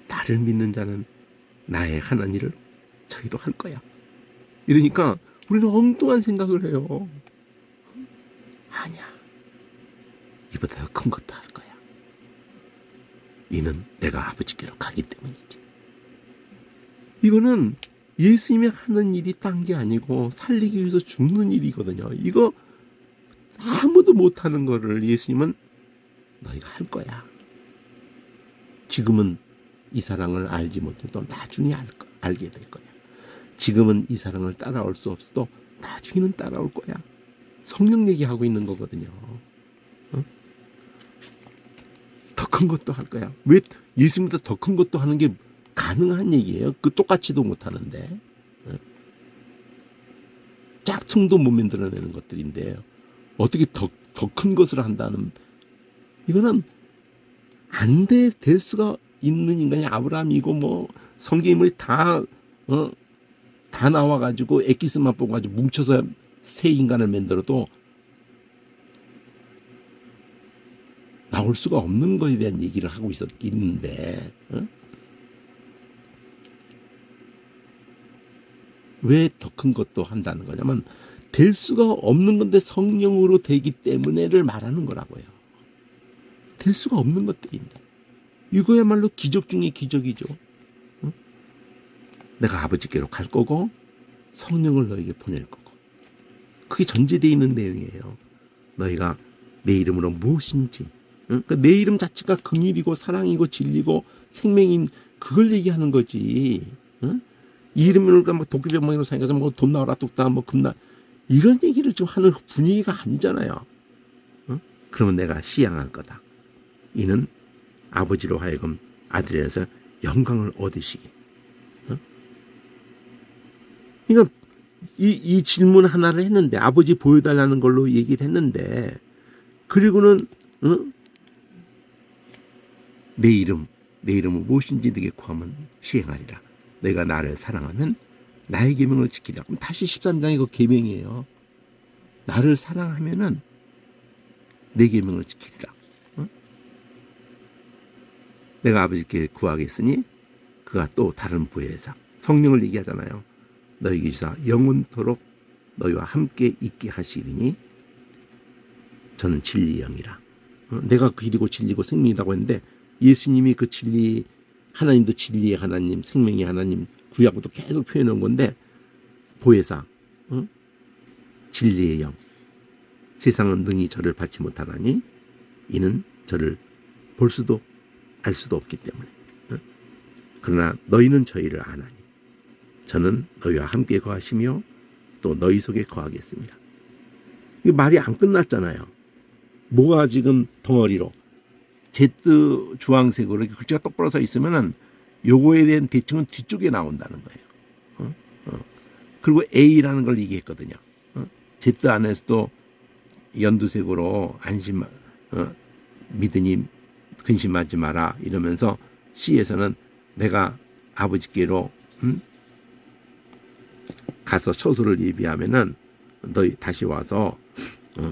나를 믿는 자는 나의 하는 일을 저희도 할 거야. 이러니까 우리는 엉뚱한 생각을 해요. 아니야. 이보다 더 큰 것도 할 거야. 이는 내가 아버지께로 가기 때문이지. 이거는 예수님이 하는 일이 딴 게 아니고 살리기 위해서 죽는 일이거든요. 이거 아무도 못하는 거를 예수님은 너희가 할 거야. 지금은 이 사랑을 알지 못해도 나중에 알게 될 거야. 지금은 이 사랑을 따라올 수 없어도 나중에는 따라올 거야. 성령 얘기하고 있는 거거든요. 어? 더 큰 것도 할 거야. 왜 예수님보다 더 큰 것도 하는 게 가능한 얘기예요? 그 똑같이도 못하는데. 어? 짝퉁도 못 만들어내는 것들인데 어떻게 더 큰 것을 한다는, 이거는 될 수가 있는 인간이 아브라함이고 뭐 성경인물이 다 나와가지고 엑기스만 뽑아가지고 뭉쳐서 새 인간을 만들어도 나올 수가 없는 거에 대한 얘기를 하고 있는데 왜 더 큰 것도 한다는 거냐면 될 수가 없는 건데 성령으로 되기 때문에를 말하는 거라고요. 될 수가 없는 것들인데 이거야말로 기적 중에 기적이죠. 내가 아버지께로 갈 거고 성령을 너에게 보낼 거고, 그게 전제되어 있는 내용이에요. 너희가 내 이름으로 무엇인지, 그러니까 내 이름 자체가 긍휼이고 사랑이고 진리고 생명인 그걸 얘기하는 거지. 이 이름을 뭐 도끼병망이로 사용해서 뭐 돈 나와라 뚝딱 뭐 금나 이런 얘기를 좀 하는 분위기가 아니잖아요. 그러면 내가 시양할 거다. 이는 아버지로 하여금 아들에서 영광을 얻으시게. 그러니까 이 질문 하나를 했는데 아버지 보여달라는 걸로 얘기를 했는데, 그리고는 내 이름은 무엇인지 네게 구하면 시행하리라. 내가 나를 사랑하면 나의 계명을 지키리라. 그럼 다시 13장의 그 계명이에요. 나를 사랑하면은 내 계명을 지키리라. 내가 아버지께 구하겠으니 그가 또 다른 보혜사 성령을 얘기하잖아요. 너희에게 주사 영원토록 너희와 함께 있게 하시리니 저는 진리의 영이라. 내가 길이고 진리고 생명이라고 했는데 예수님이 그 진리, 하나님도 진리의 하나님, 생명의 하나님, 구약으로도 계속 표현한 건데 보혜사, 진리의 영. 세상은 능히 저를 받지 못하나니 이는 저를 볼 수도 알 수도 없기 때문에. 그러나 너희는 저희를 아나니 저는 너희와 함께 거하시며 또 너희 속에 거하겠습니다. 이 말이 안 끝났잖아요. 뭐가 지금 덩어리로 Z 주황색으로 이렇게 글자가 똑바로 서 있으면은 요거에 대한 대칭은 뒤쪽에 나온다는 거예요. 그리고 A라는 걸 얘기했거든요. Z 안에서도 연두색으로 믿으니 근심하지 마라 이러면서 C에서는 내가 아버지께로 가서 처소를 예비하면은 너희 다시 와서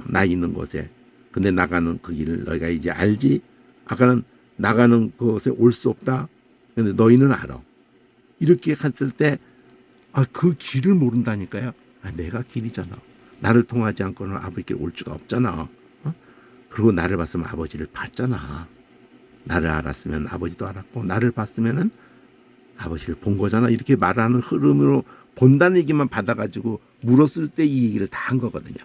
나 있는 곳에, 근데 나가는 그 길을 너희가 이제 알지. 아까는 나가는 곳에 올 수 없다. 근데 너희는 알아. 이렇게 갔을 때 그 길을 모른다니까요. 내가 길이잖아. 나를 통하지 않고는 아버지께 올 수가 없잖아. 그리고 나를 봤으면 아버지를 봤잖아. 나를 알았으면 아버지도 알았고 나를 봤으면은 아버지를 본 거잖아. 이렇게 말하는 흐름으로 본다는 얘기만 받아가지고 물었을 때 이 얘기를 다 한 거거든요.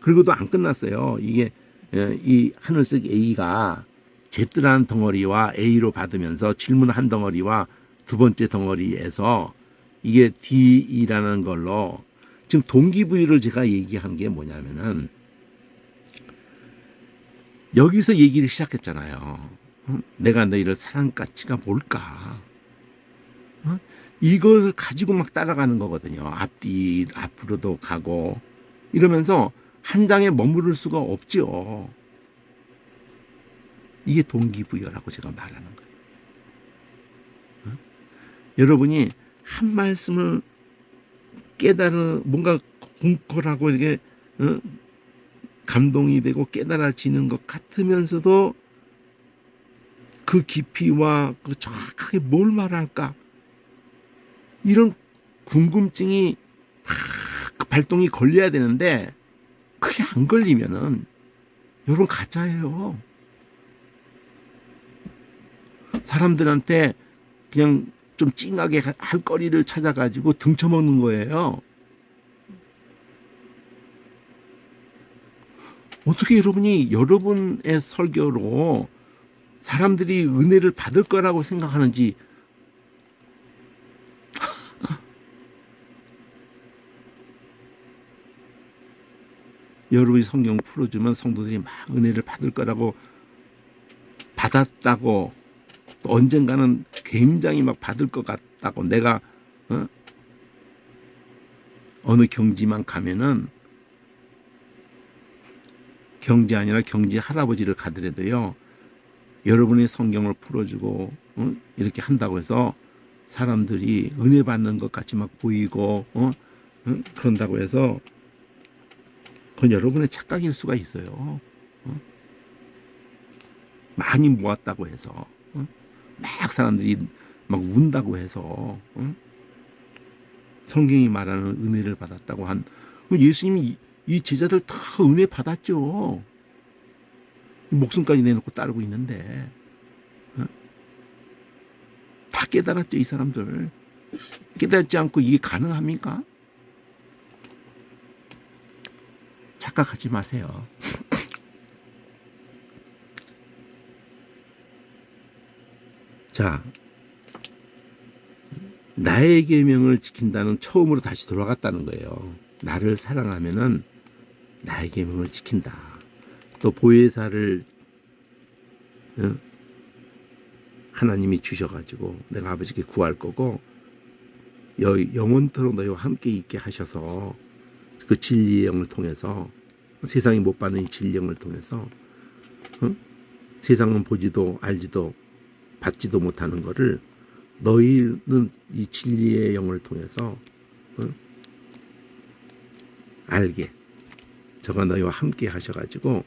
그리고도 안 끝났어요. 이게 이 하늘색 A가 Z라는 덩어리와 A로 받으면서 질문 한 덩어리와 두 번째 덩어리에서 이게 D라는 걸로 지금 동기부여를 제가 얘기한 게 뭐냐면은 여기서 얘기를 시작했잖아요. 내가 너희를 사랑한 가치가 뭘까? 이걸 가지고 막 따라가는 거거든요. 앞으로도 가고 이러면서 한 장에 머무를 수가 없죠. 이게 동기부여라고 제가 말하는 거예요. 여러분이 한 말씀을 깨달은 뭔가 공컬하고 이렇게 감동이 되고 깨달아지는 것 같으면서도 그 깊이와 그 정확하게 뭘 말할까 이런 궁금증이 막 발동이 걸려야 되는데 그게 안 걸리면은 여러분 가짜예요. 사람들한테 그냥 좀 찡하게 할 거리를 찾아가지고 등쳐먹는 거예요. 어떻게 여러분이 여러분의 설교로 사람들이 은혜를 받을 거라고 생각하는지 여러분이 성경을 풀어주면 성도들이 막 은혜를 받을 거라고 받았다고 또 언젠가는 굉장히 막 받을 것 같다고 내가 어느 경지만 가면은 경지 아니라 경지 할아버지를 가더라도요 여러분의 성경을 풀어주고 이렇게 한다고 해서 사람들이 은혜 받는 것 같이 막 보이고 그런다고 해서 그건 여러분의 착각일 수가 있어요. 많이 모았다고 해서 막 사람들이 막 운다고 해서 성경이 말하는 은혜를 받았다고 한 예수님이 이 제자들 다 은혜 받았죠. 목숨까지 내놓고 따르고 있는데 다 깨달았죠. 이 사람들 깨달지 않고 이게 가능합니까? 착각하지 마세요. 자, 나의 계명을 지킨다는 처음으로 다시 돌아갔다는 거예요. 나를 사랑하면은 나의 계명을 지킨다. 또 보혜사를 하나님이 주셔가지고 내가 아버지께 구할 거고 영원토록 너희와 함께 있게 하셔서 그 진리의 영을 통해서 세상이 못 받는 이 진리의 영을 통해서 세상은 보지도 알지도 받지도 못하는 거를 너희는 이 진리의 영을 통해서 알게 저가 너희와 함께 하셔가지고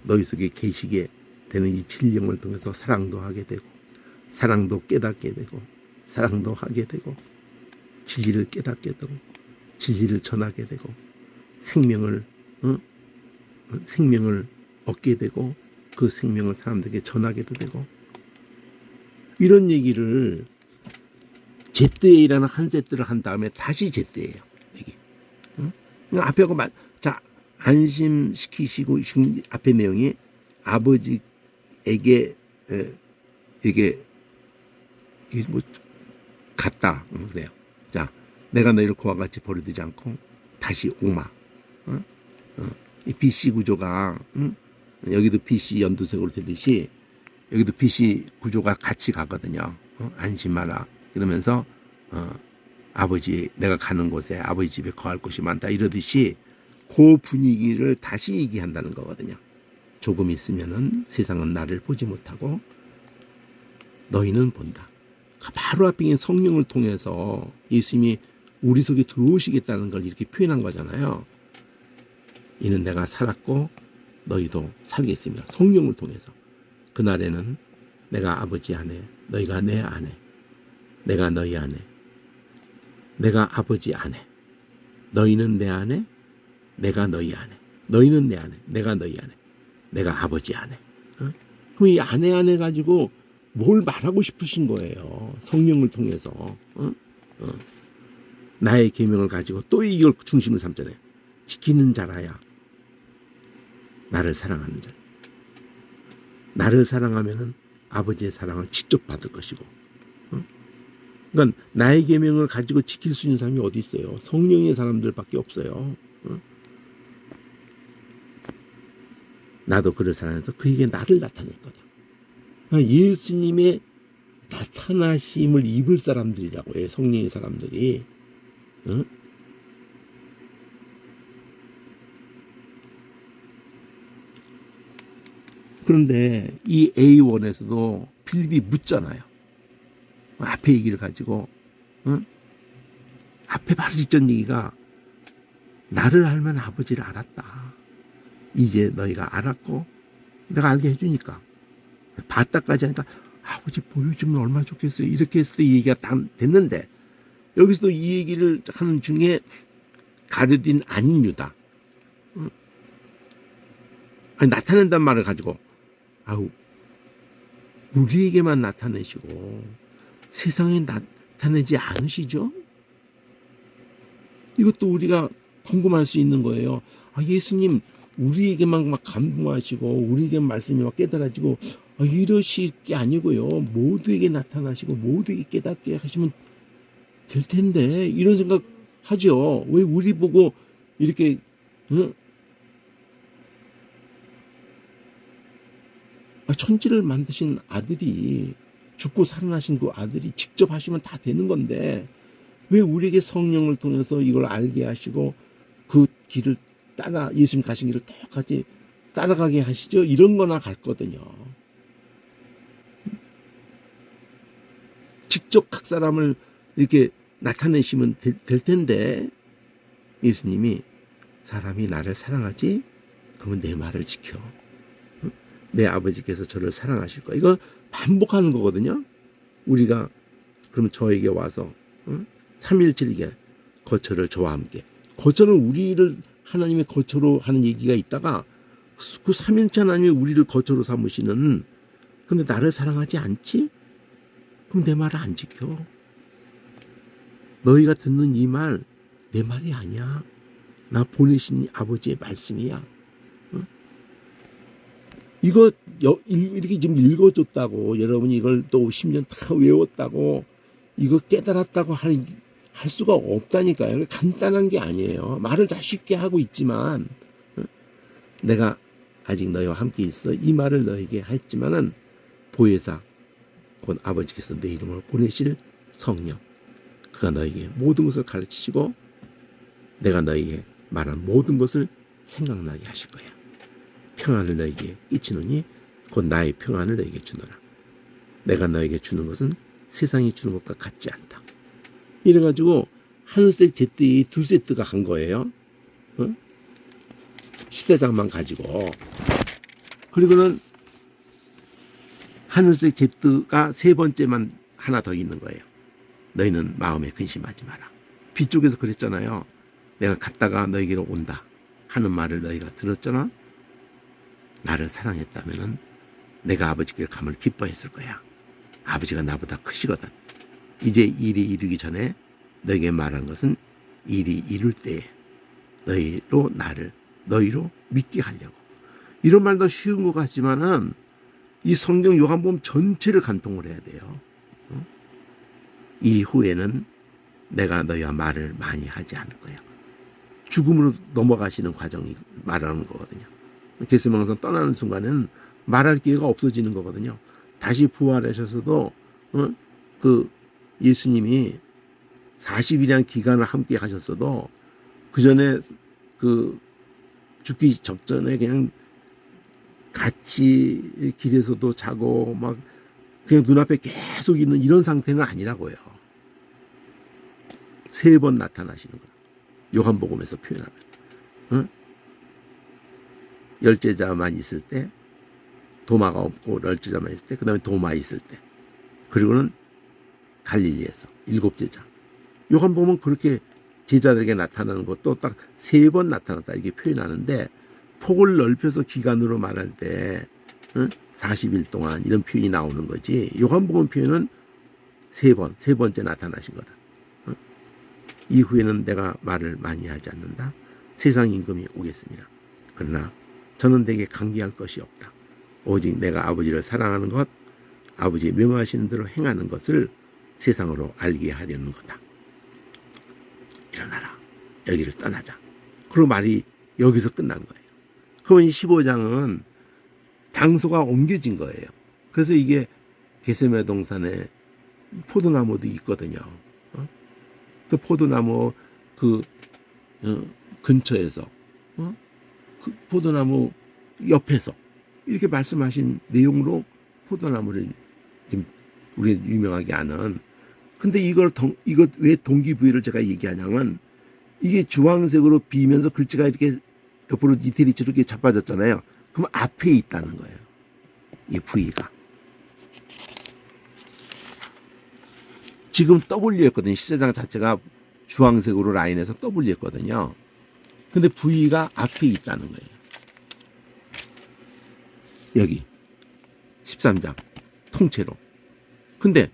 너희 속에 계시게 되는 이 진리의 영을 통해서 사랑도 하게 되고 사랑도 깨닫게 되고 사랑도 하게 되고 진리를 깨닫게 되고 진리를 전하게 되고 생명을 얻게 되고 그 생명을 사람들에게 전하게도 되고 이런 얘기를 제때이라는 한 세트를 한 다음에 다시 제때예요. 이게 앞에 하고 자 안심시키시고 지금 앞에 내용이 아버지에게 이게 뭐 같다 그래요. 자 내가 너희를 그와 같이 버려두지 않고 다시 오마. 이 BC 구조가 여기도 BC 연두색으로 되듯이 여기도 BC 구조가 같이 가거든요. 안심하라 이러면서 아버지 내가 가는 곳에 아버지 집에 거할 곳이 많다 이러듯이 그 분위기를 다시 얘기한다는 거거든요. 조금 있으면은 세상은 나를 보지 못하고 너희는 본다. 바로 앞에 있는 성령을 통해서 예수님이 우리 속에 들어오시겠다는 걸 이렇게 표현한 거잖아요. 이는 내가 살았고 너희도 살겠습니다. 성령을 통해서. 그날에는 내가 아버지 안에 너희가 내 안에 내가 너희 안에 내가 아버지 안에 너희는 내 안에 내가 너희 안에 너희는 내 안에 내가 너희 안에 내가 아버지 안에 그럼 이 안에 가지고 뭘 말하고 싶으신 거예요. 성령을 통해서 나의 계명을 가지고 또 이걸 중심을 삼잖아요. 지키는 자라야 나를 사랑하는 자. 나를 사랑하면은 아버지의 사랑을 직접 받을 것이고. 그러니까 나의 계명을 가지고 지킬 수 있는 사람이 어디 있어요? 성령의 사람들밖에 없어요. 나도 그를 사랑해서 그에게 나를 나타낼 거다. 그러니까 예수님의 나타나심을 입을 사람들이라고 해요. 성령의 사람들이. 그런데 이 A1에서도 빌립이 묻잖아요. 앞에 얘기를 가지고, 응? 앞에 바로 직전 얘기가 나를 알면 아버지를 알았다. 이제 너희가 알았고 내가 알게 해주니까 봤다까지 하니까 아버지 보여주면 얼마나 좋겠어요. 이렇게 했을 때 이 얘기가 딱 됐는데 여기서도 이 얘기를 하는 중에 가룟 아닌 유다. 아니, 나타낸단 말을 가지고 아우 우리에게만 나타내시고 세상에 나타내지 않으시죠? 이것도 우리가 궁금할 수 있는 거예요. 아, 예수님 우리에게만 막 감동하시고 우리에게 말씀이 막 깨달아지고 이러실 게 아니고요. 모두에게 나타나시고 모두에게 깨닫게 하시면 될 텐데 이런 생각 하죠. 왜 우리 보고 이렇게 천지를 만드신 아들이 죽고 살아나신 그 아들이 직접 하시면 다 되는 건데 왜 우리에게 성령을 통해서 이걸 알게 하시고 그 길을 따라 예수님 가신 길을 똑같이 따라가게 하시죠? 이런 거나 같거든요. 직접 각 사람을 이렇게 나타내시면 될 텐데 예수님이 사람이 나를 사랑하지? 그러면 내 말을 지켜. 내 아버지께서 저를 사랑하실 거야. 이거 반복하는 거거든요. 우리가 그럼 저에게 와서 삼일절이게 거처를 저와 함께. 거처는 우리를 하나님의 거처로 하는 얘기가 있다가 그 삼일째 하나님이 우리를 거처로 삼으시는 근데 나를 사랑하지 않지? 그럼 내 말을 안 지켜. 너희가 듣는 이 말 내 말이 아니야. 나 보내신 아버지의 말씀이야. 이거 이렇게 지금 읽어줬다고 여러분이 이걸 또 10년 다 외웠다고 이거 깨달았다고 할 수가 없다니까요. 간단한 게 아니에요. 말을 다 쉽게 하고 있지만 내가 아직 너희와 함께 있어 이 말을 너에게 했지만은 보혜사 곧 아버지께서 내 이름으로 보내실 성령 그가 너에게 모든 것을 가르치시고 내가 너에게 말한 모든 것을 생각나게 하실 거야. 평안을 너에게 끼치노니 곧 나의 평안을 너에게 주노라. 내가 너에게 주는 것은 세상이 주는 것과 같지 않다. 이래가지고 하늘색 제트이 두 세트가 간 거예요. 14장만 가지고. 그리고는 하늘색 제트가 세 번째만 하나 더 있는 거예요. 너희는 마음에 근심하지 마라. 뒤쪽에서 그랬잖아요. 내가 갔다가 너희에게로 온다 하는 말을 너희가 들었잖아. 나를 사랑했다면은 내가 아버지께 감을 기뻐했을 거야. 아버지가 나보다 크시거든. 이제 일이 이르기 전에 너에게 말한 것은 일이 이룰 때에 너희로 믿게 하려고. 이런 말도 쉬운 것 같지만은 이 성경 요한복음 전체를 간통을 해야 돼요. 이후에는 내가 너희와 말을 많이 하지 않을 거야. 죽음으로 넘어가시는 과정이 말하는 거거든요. 겟세마네에서 떠나는 순간에는 말할 기회가 없어지는 거거든요. 다시 부활하셔서도 그 예수님이 40일이라는 기간을 함께 하셨어도 그 전에 그 죽기 적전에 그냥 같이 길에서도 자고 막 그냥 눈앞에 계속 있는 이런 상태는 아니라고요. 3번 나타나시는 거예요. 요한복음에서 표현하면. 열제자만 있을 때, 도마가 없고 열제자만 있을 때, 그 다음에 도마 있을 때, 그리고는 갈릴리에서 7제자. 요한복음은 그렇게 제자들에게 나타나는 것도 딱 3번 나타났다 이렇게 표현하는데 폭을 넓혀서 기간으로 말할 때 40일 동안 이런 표현이 나오는 거지. 요한복음 표현은 3번, 세 번째 나타나신 거다. 이후에는 내가 말을 많이 하지 않는다. 세상 임금이 오겠습니다. 그러나 저는 내게 강기할 것이 없다. 오직 내가 아버지를 사랑하는 것, 아버지 명하시는 대로 행하는 것을 세상으로 알게 하려는 거다. 일어나라. 여기를 떠나자. 그리고 말이 여기서 끝난 거예요. 그러면 이 15장은 장소가 옮겨진 거예요. 그래서 이게 겟세마네 동산에 포도나무도 있거든요. 그 포도나무 근처에서 그 포도나무 옆에서 이렇게 말씀하신 내용으로 포도나무를 지금 우리 유명하게 아는. 근데 이거 왜 동기부여를 제가 얘기하냐면 이게 주황색으로 비면서 글자가 이렇게 옆으로 이태리처럼 이렇게 자빠졌잖아요. 그럼 앞에 있다는 거예요. 이 V가. 지금 W였거든요. 14장 자체가 주황색으로 라인해서 W였거든요. 근데 V가 앞에 있다는 거예요. 여기 13장 통째로. 근데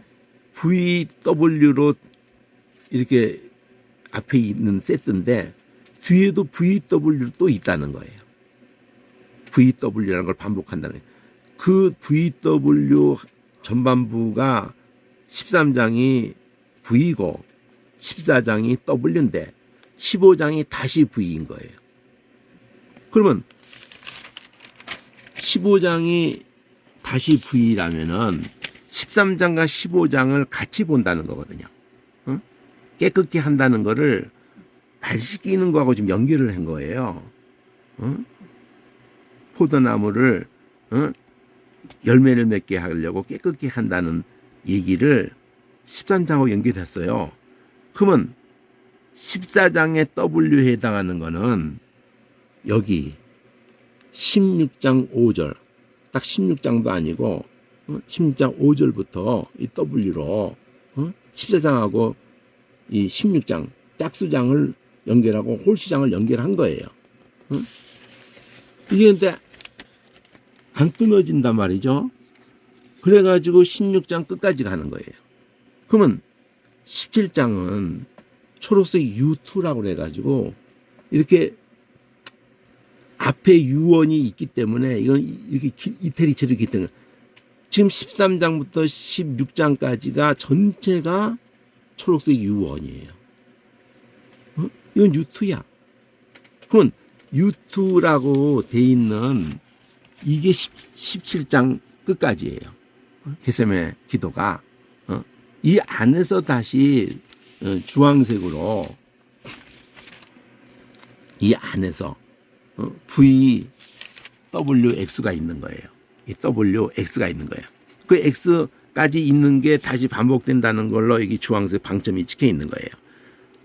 VW로 이렇게 앞에 있는 세트인데 뒤에도 VW로 또 있다는 거예요. VW라는 걸 반복한다는 거예요. 그 VW 전반부가 13장이 V고 14장이 W인데 15장이 다시 V인 거예요. 그러면 15장이 다시 V라면은 13장과 15장을 같이 본다는 거거든요. 응? 깨끗게 한다는 거를 발시키는 거하고 지금 연결을 한 거예요. 응? 포도나무를 열매를 맺게 하려고 깨끗게 한다는 얘기를 13장하고 연결했어요. 그러면 14장의 W에 해당하는 거는 여기 16장 5절, 딱 16장도 아니고 16장 5절부터 이 W로 14장하고 이 16장 짝수장을 연결하고 홀수장을 연결한 거예요. 이게 근데 안 끊어진단 말이죠. 그래가지고 16장 끝까지 가는 거예요. 그러면 17장은 초록색 U2라고 그래가지고 이렇게 앞에 유언이 있기 때문에 이건 이렇게 이태리처럼 있기 때문에 지금 13장부터 16장까지가 전체가 초록색 유언이에요. 이건 U2야. 그러면 U2라고 돼 있는 이게 17장 끝까지예요. 겟세마네 기도가 이 안에서 다시 주황색으로 이 안에서 VWX가 있는 거예요. 이 WX가 있는 거예요. 그 X까지 있는 게 다시 반복된다는 걸로 여기 주황색 방점이 찍혀 있는 거예요.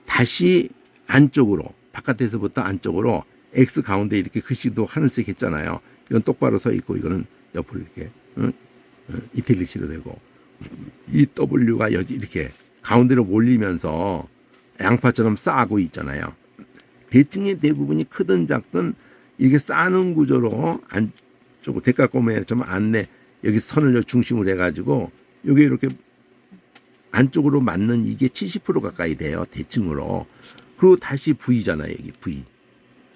다시 안쪽으로 바깥에서부터 안쪽으로 X 가운데 이렇게 글씨도 하늘색 했잖아요. 이건 똑바로 서 있고 이거는 옆으로 이렇게 이태리식으로 되고 이 W가 여기 이렇게 가운데로 몰리면서 양파처럼 쌓고 있잖아요. 대칭의 대부분이 크든 작든 이게 쌓는 구조로 안쪽 데칼코마니처럼 안내 여기 선을 중심으로 해가지고 여기 이렇게 안쪽으로 맞는 이게 70% 가까이 돼요. 대칭으로. 그리고 다시 V잖아요. 여기 V.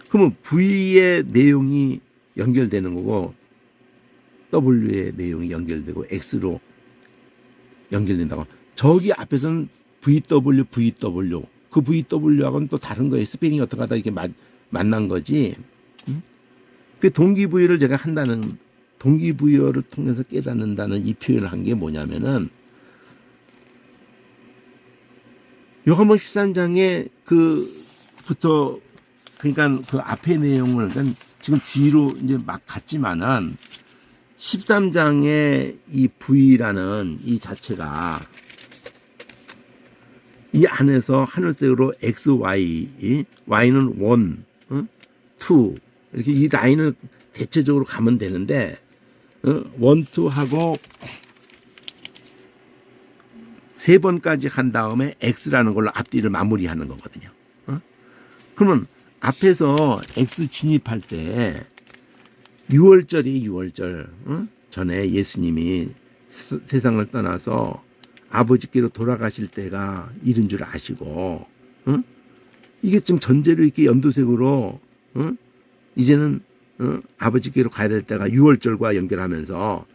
그러면 V의 내용이 연결되는 거고 W의 내용이 연결되고 X로 연결된다고. 저기 앞에서는 VW 그 VW하고는 또 다른 거예요. 스페인이 어떻게 하다 이렇게 만난 거지. 그 동기부여를 제가 한다는 동기부여를 통해서 깨닫는다는 이 표현을 한 게 뭐냐면은 요한복음 13장에 그부터 그러니까 그 앞에 내용을 그러니까 지금 뒤로 이제 막 갔지만은 13장의 이 V라는 이 자체가 이 안에서 하늘색으로 X, Y, Y는 1, 2 이렇게 이 라인을 대체적으로 가면 되는데 1, 2하고 세 번까지 한 다음에 X라는 걸로 앞뒤를 마무리하는 거거든요. 그러면 앞에서 X 진입할 때 6월절이 6월절 전에 예수님이 세상을 떠나서 아버지께로 돌아가실 때가 이른 줄 아시고 이게 지금 전제로 이렇게 연두색으로 이제는 아버지께로 가야 될 때가 6월절과 연결하면서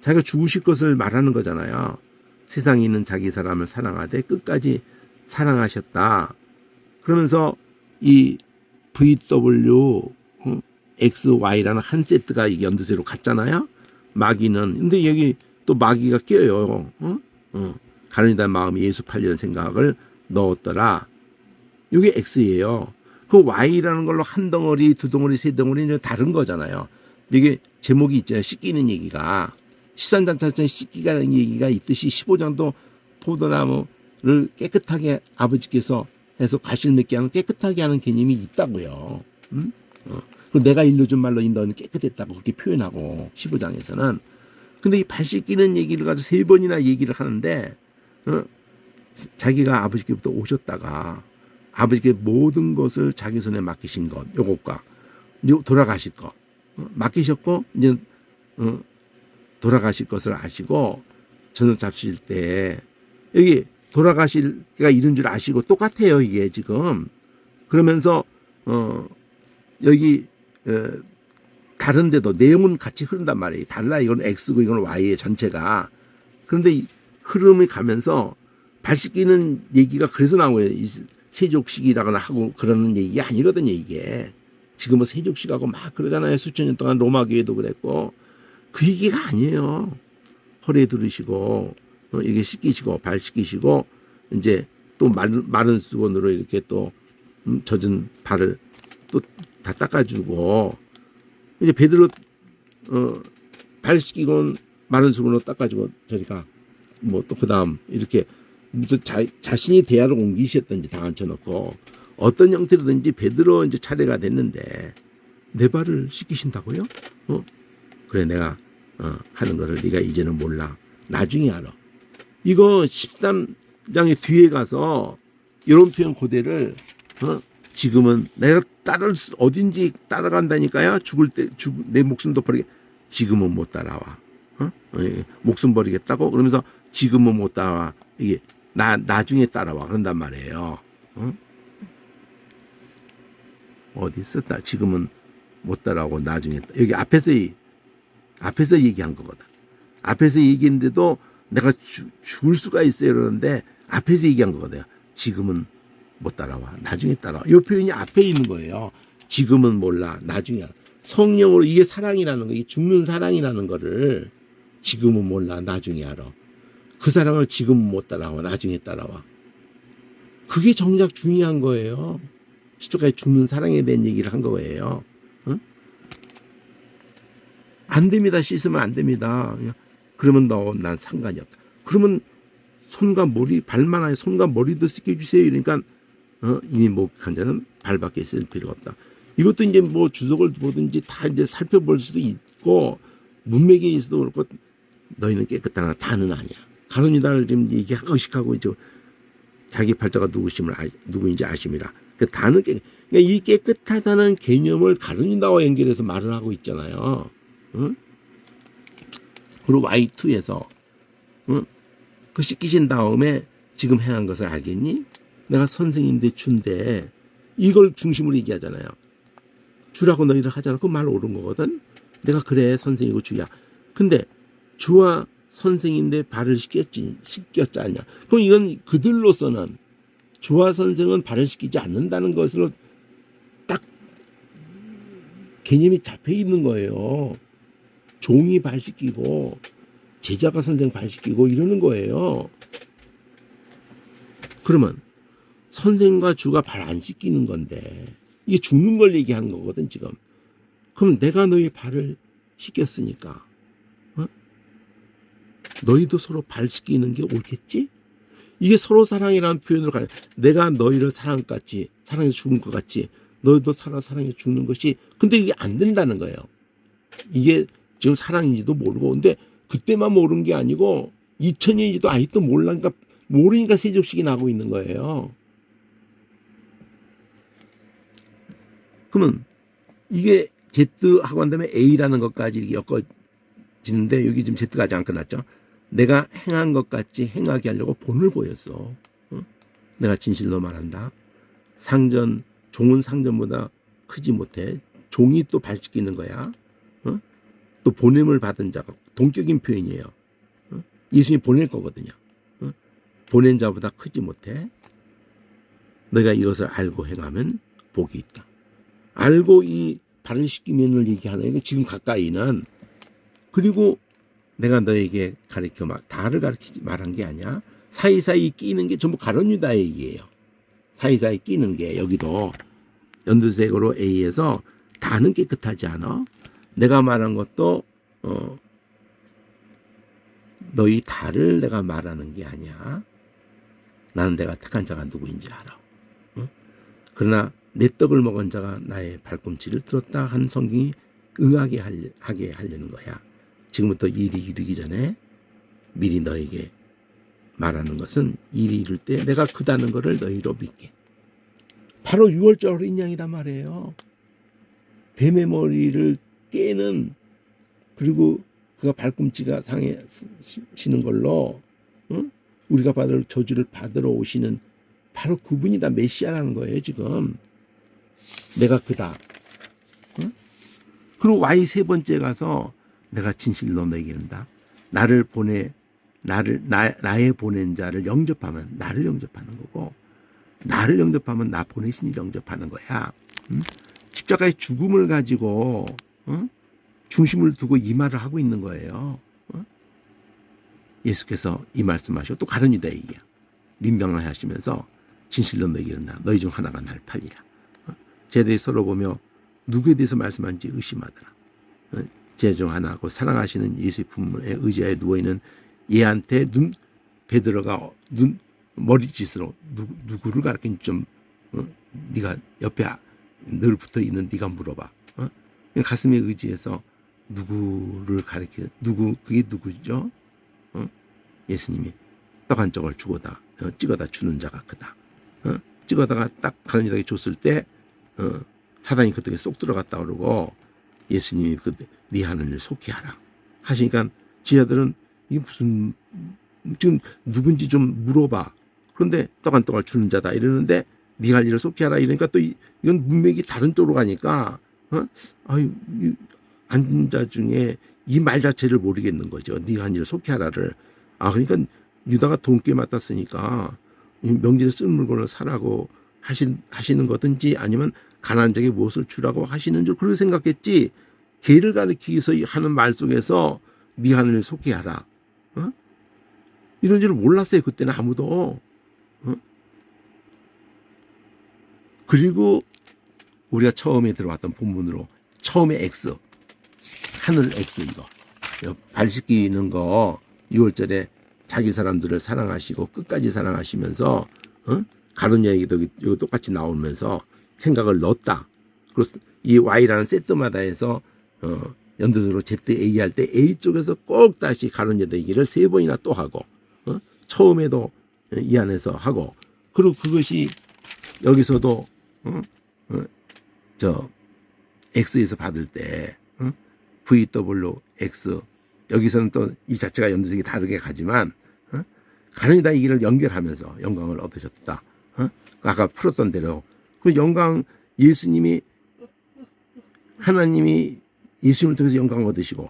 자기가 죽으실 것을 말하는 거잖아요. 세상에 있는 자기 사람을 사랑하되 끝까지 사랑하셨다. 그러면서 이 VW XY라는 한 세트가 연두색으로 갔잖아요. 마귀는 근데 여기 또 마귀가 껴요. 가느니다 마음이 예수 팔리는 생각을 넣었더라. 이게 X예요. 그 Y라는 걸로 한 덩어리, 두 덩어리, 세 덩어리 이제 다른 거잖아요. 이게 제목이 있잖아요. 씻기는 얘기가. 시산자찬 씻기가는 얘기가 있듯이 15장도 포도나무를 깨끗하게 아버지께서 해서 과실 맺게 하는 깨끗하게 하는 개념이 있다고요. 응? 그리고 내가 일러준 말로 너는 깨끗했다고 그렇게 표현하고 15장에서는. 근데 이 발 씻기는 얘기를 가지고 3번이나 얘기를 하는데 자기가 아버지께부터 오셨다가 아버지께 모든 것을 자기 손에 맡기신 것 요것과 돌아가실 것 맡기셨고 이제 돌아가실 것을 아시고 저녁 잡수실 때 여기 돌아가실 때가 이런 줄 아시고 똑같아요 이게 지금. 그러면서 여기 다른 데도 내용은 같이 흐른단 말이에요. 달라. 이건 X고 이건 Y의 전체가. 그런데 이 흐름이 가면서 발 씻기는 얘기가 그래서 나온 거예요. 세족식이라거나 하고 그러는 얘기가 아니거든요 이게. 지금은 세족식하고 막 그러잖아요. 수천 년 동안 로마 교회도 그랬고. 그 얘기가 아니에요. 허리에 두르시고 이게 씻기시고 발 씻기시고 이제 또 마른 수건으로 이렇게 또 젖은 발을 또 다 닦아주고 이제 베드로 발 씻기고 마른 수건으로 닦아주고 저리가 뭐 또 그다음 이렇게 또 자신이 대화를 옮기셨든지 다 앉혀놓고 어떤 형태로든지 베드로 이제 차례가 됐는데 내 발을 씻기신다고요? 그래 내가 하는 것을 네가 이제는 몰라. 나중에 알아. 이거 13장의 뒤에 가서 이런 표현 고대를 지금은 내가 어딘지 따라간다니까요. 죽을 때 내 목숨도 버리게. 지금은 못 따라와. 목숨 버리겠다고 그러면서 지금은 못 따라와. 이게 나중에 따라와 그런단 말이에요. 어디 있었다. 지금은 못 따라오고 나중에 여기 앞에서 얘기한 거거든. 앞에서 얘기했는데도 내가 죽을 수가 있어요 그러는데 앞에서 얘기한 거거든요. 지금은 못 따라와. 나중에 따라와. 이 표현이 앞에 있는 거예요. 지금은 몰라. 나중에 알아. 성령으로 이게 사랑이라는 거, 이게 죽는 사랑이라는 거를 지금은 몰라. 나중에 알아. 그 사랑을 지금은 못 따라와. 나중에 따라와. 그게 정작 중요한 거예요. 십자가에 죽는 사랑에 대한 얘기를 한 거예요. 안 됩니다. 씻으면 안 됩니다. 그러면 난 상관이 없다. 그러면 손과 머리, 발만 아니라 손과 머리도 씻겨주세요. 그러니까 이미 목한 자는 발밖에 쓸 필요가 없다. 이것도 이제 뭐 주석을 보든지 다 이제 살펴볼 수도 있고 문맥에 있어도 그렇고 너희는 깨끗하나 다는 아니야. 가룟 유다를 지금 얘기하고 의식하고 이제 자기 팔자가 누구인지 아심이라. 그 다는 그러니까 이 깨끗하다는 개념을 가룟 유다와 연결해서 말을 하고 있잖아요. 그리고 Y2에서 그 씻기신 다음에 지금 행한 것을 알겠니? 내가 선생인데 주인데 이걸 중심으로 얘기하잖아요. 주라고 너희를 하잖아. 그 말 옳은 거거든. 내가 그래 선생이고 주야. 근데 주와 선생인데 발을 씻겼지 않냐. 그럼 이건 그들로서는 주와 선생은 발을 씻기지 않는다는 것으로 딱 개념이 잡혀 있는 거예요. 종이 발 씻기고 제자가 선생 발 씻기고 이러는 거예요. 그러면 선생과 주가 발 안 씻기는 건데 이게 죽는 걸 얘기하는 거거든 지금. 그럼 내가 너희 발을 씻겼으니까 너희도 서로 발 씻기는 게 옳겠지? 이게 서로 사랑이라는 표현으로 가요. 내가 너희를 사랑같이 사랑해서 죽은 것 같이 너희도 사랑해서 죽는 것이. 근데 이게 안 된다는 거예요. 이게 지금 사랑인지도 모르고. 근데 그때만 모르는 게 아니고 2000년인지도 아직도 모르니까 세족식이 나고 있는 거예요. 그러면 이게 Z하고 한 다음에 A라는 것까지 이렇게 엮어지는데 여기 지금 Z가 아직 안 끝났죠. 내가 행한 것 같이 행하게 하려고 본을 보였어. 내가 진실로 말한다. 종은 상전보다 크지 못해. 종이 또 발 씻기는 거야. 또 보냄을 받은 자가 동격인 표현이에요. 예수님이 보낼 거거든요. 보낸 자보다 크지 못해. 너희가 이것을 알고 행하면 복이 있다. 알고 이 발을 씻기면을 얘기하는 게 지금 가까이는. 그리고 내가 너에게 다를 가르치지 말한 게 아니야. 사이사이 끼는 게 전부 가룟 유다의 얘기예요. 사이사이 끼는 게 여기도 연두색으로 A에서 다는 깨끗하지 않아. 내가 말한 것도 너희 다를 내가 말하는 게 아니야. 나는 내가 택한 자가 누구인지 알아. 그러나 내 떡을 먹은 자가 나의 발꿈치를 들었다 한 성경이 응하게 하게 하려는 거야. 지금부터 일이 이르기 전에 미리 너에게 말하는 것은 일이 이룰 때 내가 크다는 것을 너희로 믿게. 바로 6월절 어린 양이란 말이에요. 뱀의 머리를 깨는, 그리고 그가 발꿈치가 상해지는 걸로 우리가 받을 저주를 받으러 오시는 바로 그분이다. 메시아라는 거예요. 지금 내가 그다. 그리고 Y 세 번째 가서 내가 진실로 너에게 이른다. 나를 보내 나의 보낸 자를 영접하면 나를 영접하는 거고, 나를 영접하면 나 보내신 이 영접하는 거야. 십자가의 죽음을 가지고 중심을 두고 이 말을 하고 있는 거예요. 예수께서 이 말씀하시고 또 가룟 유다 얘기야. 민병을 하시면서 진실로 너에게 이른다. 너희 중 하나가 날 팔리라. 쟤 대해 서로 보며 누구에 대해서 말씀하는지 의심하더라. 쟤 중 하나고 사랑하시는 예수의 품에 의지하에 누워있는 얘한테 베드로가 머리짓으로 누구를 가르친 좀 네가 옆에 늘 붙어있는 네가 물어봐. 가슴에 의지해서 누구를 가르쳐, 그게 누구죠? 예수님이 떡 한 쪽을 찍어다 주는 자가 크다. 찍어다가 딱 가는 자에게 줬을 때 사단이 그때 쏙 들어갔다 그러고 예수님이 네 하는 일 속히 하라 하시니까 지하들은 이게 무슨 지금 누군지 좀 물어봐. 그런데 떡 한 떡을 주는 자다 이러는데 네 할 일을 속히 하라 이러니까 또 이건 문맥이 다른 쪽으로 가니까 앉은 자 중에 이 말 자체를 모르겠는 거죠. 네 한 일을 속히 하라를. 그러니까 유다가 돈께 맡았으니까 명절에 쓸 물건을 사라고 하시는 거든지 아니면 가난한 자에게 무엇을 주라고 하시는 줄 그렇게 생각했지, 개를 가리키기 위해서 하는 말 속에서 네 하늘을 속히 하라 이런 줄을 몰랐어요. 그때는 아무도. 그리고 우리가 처음에 들어왔던 본문으로 처음에 X, 하늘 X 이거 발 씻기는 거 6월절에 자기 사람들을 사랑하시고 끝까지 사랑하시면서 가룟 얘기도 이거 똑같이 나오면서 생각을 넣었다. 그리고 이 Y라는 세트마다 해서 연두으로 ZA 할 때 A 쪽에서 꼭 다시 가룟 얘기를 3번이나 또 하고 처음에도 이 안에서 하고, 그리고 그것이 여기서도 저 X에서 받을 때 VWX 여기서는 또 이 자체가 연두색이 다르게 가지만 가늠이다 이 길을 연결하면서 영광을 얻으셨다. 아까 풀었던 대로 그 영광, 예수님이 하나님이 예수님을 통해서 영광을 얻으시고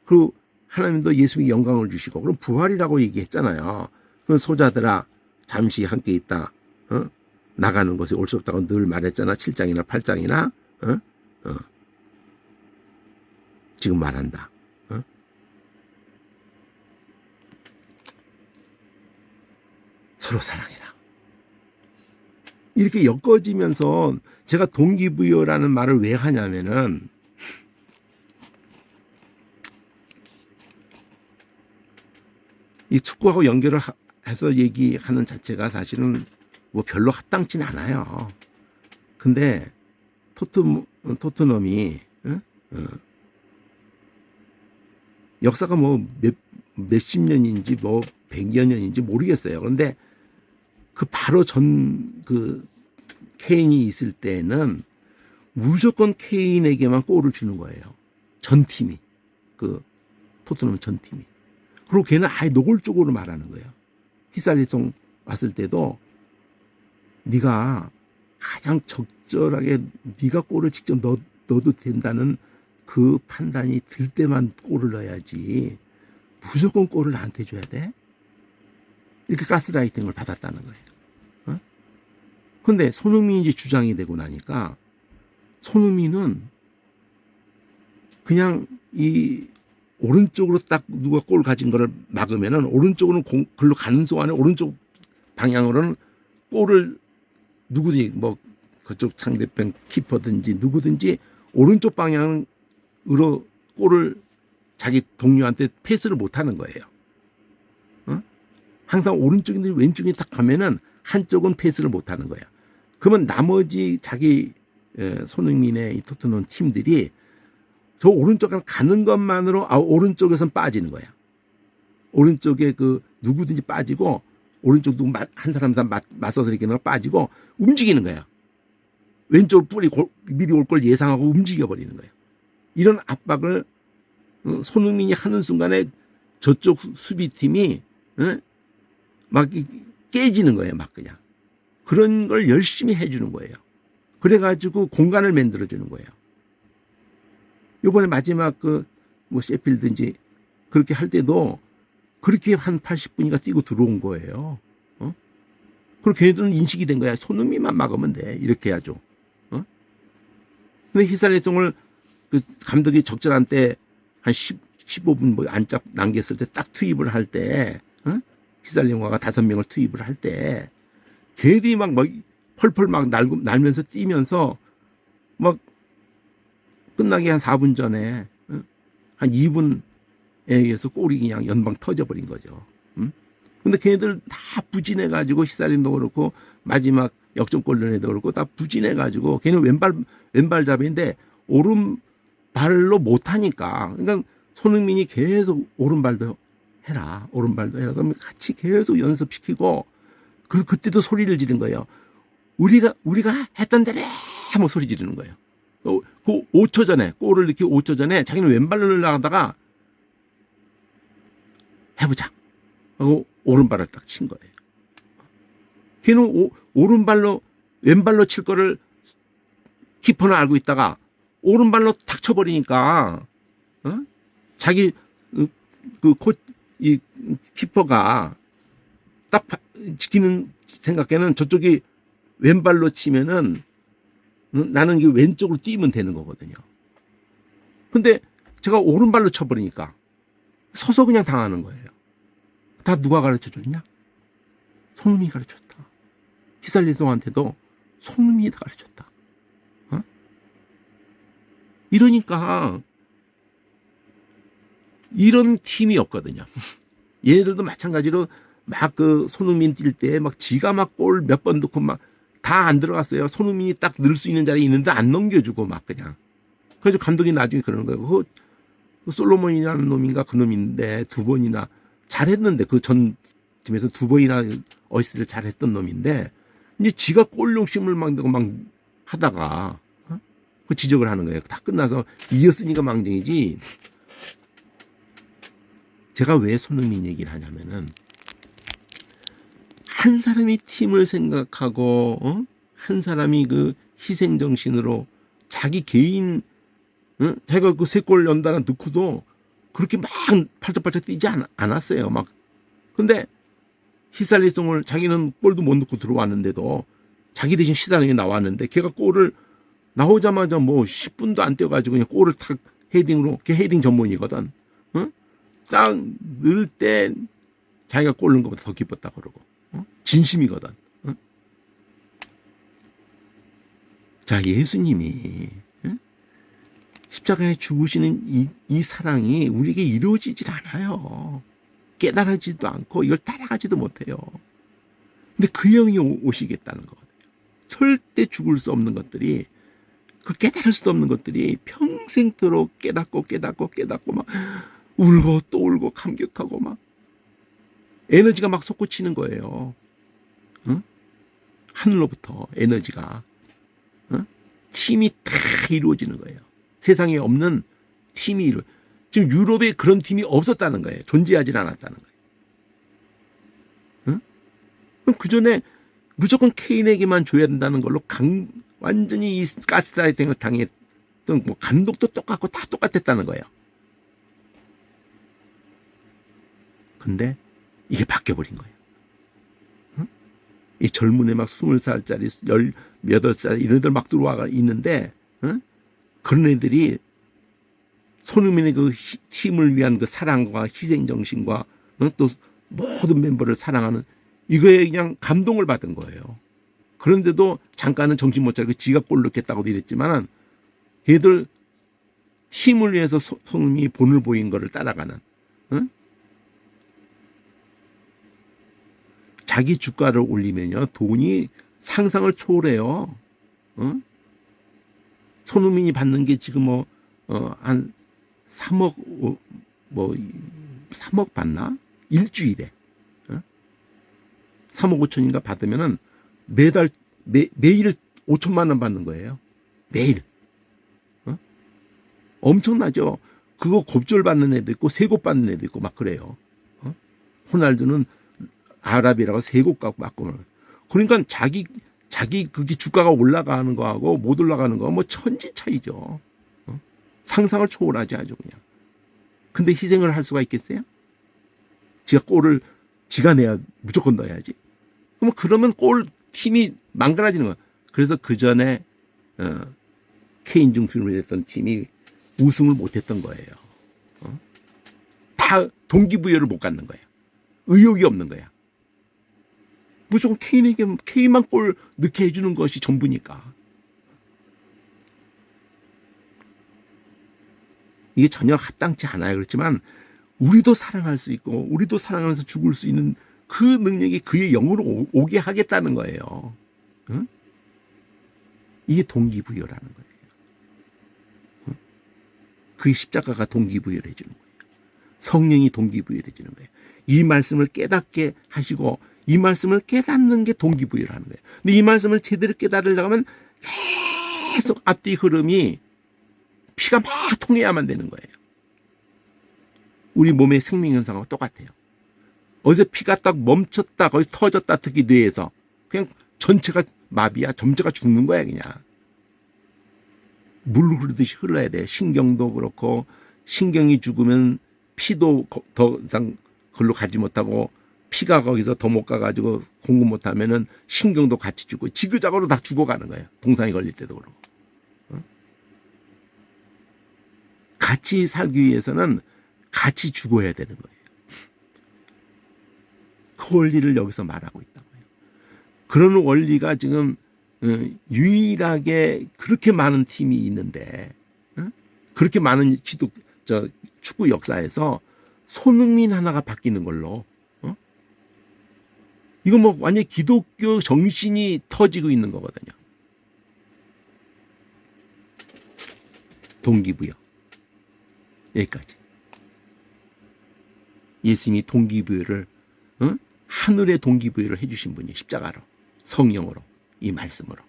그리고 하나님도 예수님이 영광을 주시고 그럼 부활이라고 얘기했잖아요. 그럼 소자들아 잠시 함께 있다 나가는 곳에 올 수 없다고 늘 말했잖아. 7장이나 8장이나 지금 말한다. 서로 사랑해라. 이렇게 엮어지면서 제가 동기부여라는 말을 왜 하냐면은 이 축구하고 연결을 해서 얘기하는 자체가 사실은 뭐 별로 합당치는 않아요. 근데 토트넘이 역사가 뭐 몇십 년인지 뭐 100여 년인지 모르겠어요. 그런데 그 바로 그 케인이 있을 때는 무조건 케인에게만 골을 주는 거예요. 전 팀이. 그 토트넘 전 팀이. 그리고 걔는 아예 노골적으로 말하는 거예요. 히살리송 왔을 때도 네가 가장 적절하게 네가 골을 직접 넣어도 된다는 그 판단이 들 때만 골을 넣어야지 무조건 골을 나한테 줘야 돼? 이렇게 가스라이팅을 받았다는 거예요. 근데 손흥민이 이제 주장이 되고 나니까 손흥민은 그냥 이 오른쪽으로 딱 누가 골 가진 거를 막으면은 오른쪽으로는 글로 가는 동안에 오른쪽 방향으로는 골을 누구든지 뭐 그쪽 상대편 키퍼든지 누구든지 오른쪽 방향 골을 자기 동료한테 패스를 못하는 거예요. 항상 오른쪽인데 왼쪽에 딱 가면은 한쪽은 패스를 못하는 거예요. 그러면 나머지 자기 손흥민의 이 토트넘 팀들이 저 오른쪽에 가는 것만으로 오른쪽에선 빠지는 거야. 오른쪽에 누구든지 빠지고 오른쪽 누구 한 사람 맞서서 이렇게 빠지고 움직이는 거야. 왼쪽으로 미리 올 걸 예상하고 움직여 버리는 거예요. 이런 압박을 손흥민이 하는 순간에 저쪽 수비팀이 막 깨지는 거예요. 막 그냥 그런 걸 열심히 해주는 거예요. 그래가지고 공간을 만들어주는 거예요. 이번에 마지막 셰필드인지 그렇게 할 때도 그렇게 한 80분인가 뛰고 들어온 거예요. 그리고 걔네들은 인식이 된 거야. 손흥민만 막으면 돼. 이렇게 해야죠. 근데 히살리송을 감독이 적절한 때 한 15분 뭐 안짝 남겼을 때 딱 투입을 할 때, 히살리송화가 5명을 투입을 할 때, 걔들이 막 펄펄 막 날면서 뛰면서 막 끝나기 한 4분 전에 한 2분에 의해서 골이 그냥 연방 터져버린 거죠. 근데 걔네들 다 부진해가지고 히살리송도 그렇고 마지막 역전골 넣은 애도 그렇고 다 부진해가지고 걔는 왼발잡이인데 오른발로 못하니까 그러니까 손흥민이 계속 오른발도 해라 그러면 같이 계속 연습시키고 그때도 소리를 지른 거예요. 우리가 했던 대로 막 소리 지르는 거예요. 그 5초 전에 골을 넣기 5초 전에 자기는 왼발로 나가다가 해보자 하고 오른발을 딱 친 거예요. 걔는 왼발로 칠 거를 키퍼는 알고 있다가 오른발로 탁 쳐버리니까 자기 이 키퍼가 딱 지키는 생각에는 저쪽이 왼발로 치면은 나는 이게 왼쪽으로 뛰면 되는 거거든요. 근데 제가 오른발로 쳐버리니까 서서 그냥 당하는 거예요. 다 누가 가르쳐 줬냐? 손흥민이 가르쳤다. 히살리송한테도 손흥민이 가르쳤다. 이러니까 이런 팀이 없거든요. 얘네들도 마찬가지로 막 손흥민 뛸 때 막 지가 막 골 몇 번 넣고 막 다 안 들어갔어요. 손흥민이 딱 넣을 수 있는 자리에 있는데 안 넘겨주고 막 그냥. 그래서 감독이 나중에 그러는 거예요. 솔로몬이라는 놈인가 그 놈인데 2번이나 잘했는데 그 전 팀에서 2번이나 어시스트를 잘했던 놈인데 이제 지가 골 욕심을 막 하다가 그 지적을 하는 거예요. 다 끝나서 이겼으니까 망정이지. 제가 왜 손흥민 얘기를 하냐면은 한 사람이 팀을 생각하고 한 사람이 희생 정신으로 자기 개인 자기가 3골 연달아 넣고도 그렇게 막 팔짝팔짝 뛰지 않았어요. 막 근데 히살리송을 자기는 골도 못 넣고 들어왔는데도 자기 대신 시달링이 나왔는데 걔가 골을 나오자마자 뭐 10분도 안 뛰어가지고 그냥 골을 탁 헤딩으로 걔 헤딩 전문이거든. 딱 넣을 때 자기가 골 넣은 것보다 더 기뻤다 그러고 진심이거든. 자, 예수님이 십자가에 죽으시는 이 사랑이 우리에게 이루어지질 않아요. 깨달아지도 않고 이걸 따라가지도 못해요. 근데 그 형이 오시겠다는 거거든요. 절대 죽을 수 없는 것들이 그 깨달을 수도 없는 것들이 평생토록 깨닫고 막 울고 또 울고 감격하고 막 에너지가 막 솟구치는 거예요. 하늘로부터 에너지가 팀이 다 이루어지는 거예요. 세상에 없는 팀이 지금 유럽에 그런 팀이 없었다는 거예요. 존재하지 않았다는 거예요. 그럼 그 전에 무조건 케인에게만 줘야 된다는 걸로 완전히 이 가스라이팅을 당했던 감독도 똑같고 다 똑같았다는 거예요. 근데 이게 바뀌어버린 거예요. 이 젊은 애 막 20살짜리, 18살 이런 애들 막 들어와 있는데 그런 애들이 손흥민의 그 팀을 위한 그 사랑과 희생정신과 또 모든 멤버를 사랑하는 이거에 그냥 감동을 받은 거예요. 그런데도 잠깐은 정신 못 차리고 지가 골 넣겠다고 이랬지만은 걔들 팀을 위해서 손흥민이 본을 보인 거를 따라가는, 응? 자기 주가를 올리면요 돈이 상상을 초월해요. 응? 손흥민이 받는 게 지금 한 3억 3억 받나? 일주일에 3억 5천인가 받으면은 매달 매일 5천만 원 받는 거예요. 매일. 엄청나죠. 그거 곱절 받는 애도 있고 세곱 받는 애도 있고 막 그래요. 호날두는 아랍이라고 세곱 갖고 맞고 그러니까 자기 그게 주가가 올라가는 거하고 못 올라가는 거 뭐 천지 차이죠. 상상을 초월하지 아주 그냥. 근데 희생을 할 수가 있겠어요? 지가 골을 지가 내야 무조건 넣어야지. 그러면 골 팀이 망가지는 거야. 그래서 그 전에 케인 중심으로 했던 팀이 우승을 못했던 거예요. 다 동기부여를 못 갖는 거예요. 의욕이 없는 거야. 무조건 케인만 골 넣게 해주는 것이 전부니까. 이게 전혀 합당치 않아요. 그렇지만 우리도 사랑할 수 있고 우리도 사랑하면서 죽을 수 있는 그 능력이 그의 영으로 오게 하겠다는 거예요. 응? 이게 동기부여라는 거예요. 응? 그게 십자가가 동기부여를 해주는 거예요. 성령이 동기부여를 해주는 거예요. 이 말씀을 깨닫게 하시고 이 말씀을 깨닫는 게 동기부여를 하는 거예요. 근데 이 말씀을 제대로 깨달으려고 하면 계속 앞뒤 흐름이 피가 막 통해야만 되는 거예요. 우리 몸의 생명현상하고 똑같아요. 어디서 피가 딱 멈췄다 거기서 터졌다 특히 뇌에서 그냥 전체가 마비야. 전체가 죽는 거야 그냥. 물 흐르듯이 흘러야 돼. 신경도 그렇고 신경이 죽으면 피도 더 이상 그걸로 가지 못하고 피가 거기서 더 못 가가지고 공급 못하면은 신경도 같이 죽고 지그자그로 다 죽어가는 거예요. 동상이 걸릴 때도 그러고. 같이 살기 위해서는 같이 죽어야 되는 거예요. 그 원리를 여기서 말하고 있다고요. 그런 원리가 지금 유일하게 그렇게 많은 팀이 있는데 그렇게 많은 축구 역사에서 손흥민 하나가 바뀌는 걸로 이거 뭐 완전히 기독교 정신이 터지고 있는 거거든요. 동기부여. 여기까지. 예수님이 동기부여를 하늘의 동기부여를 해주신 분이 십자가로 성령으로 이 말씀으로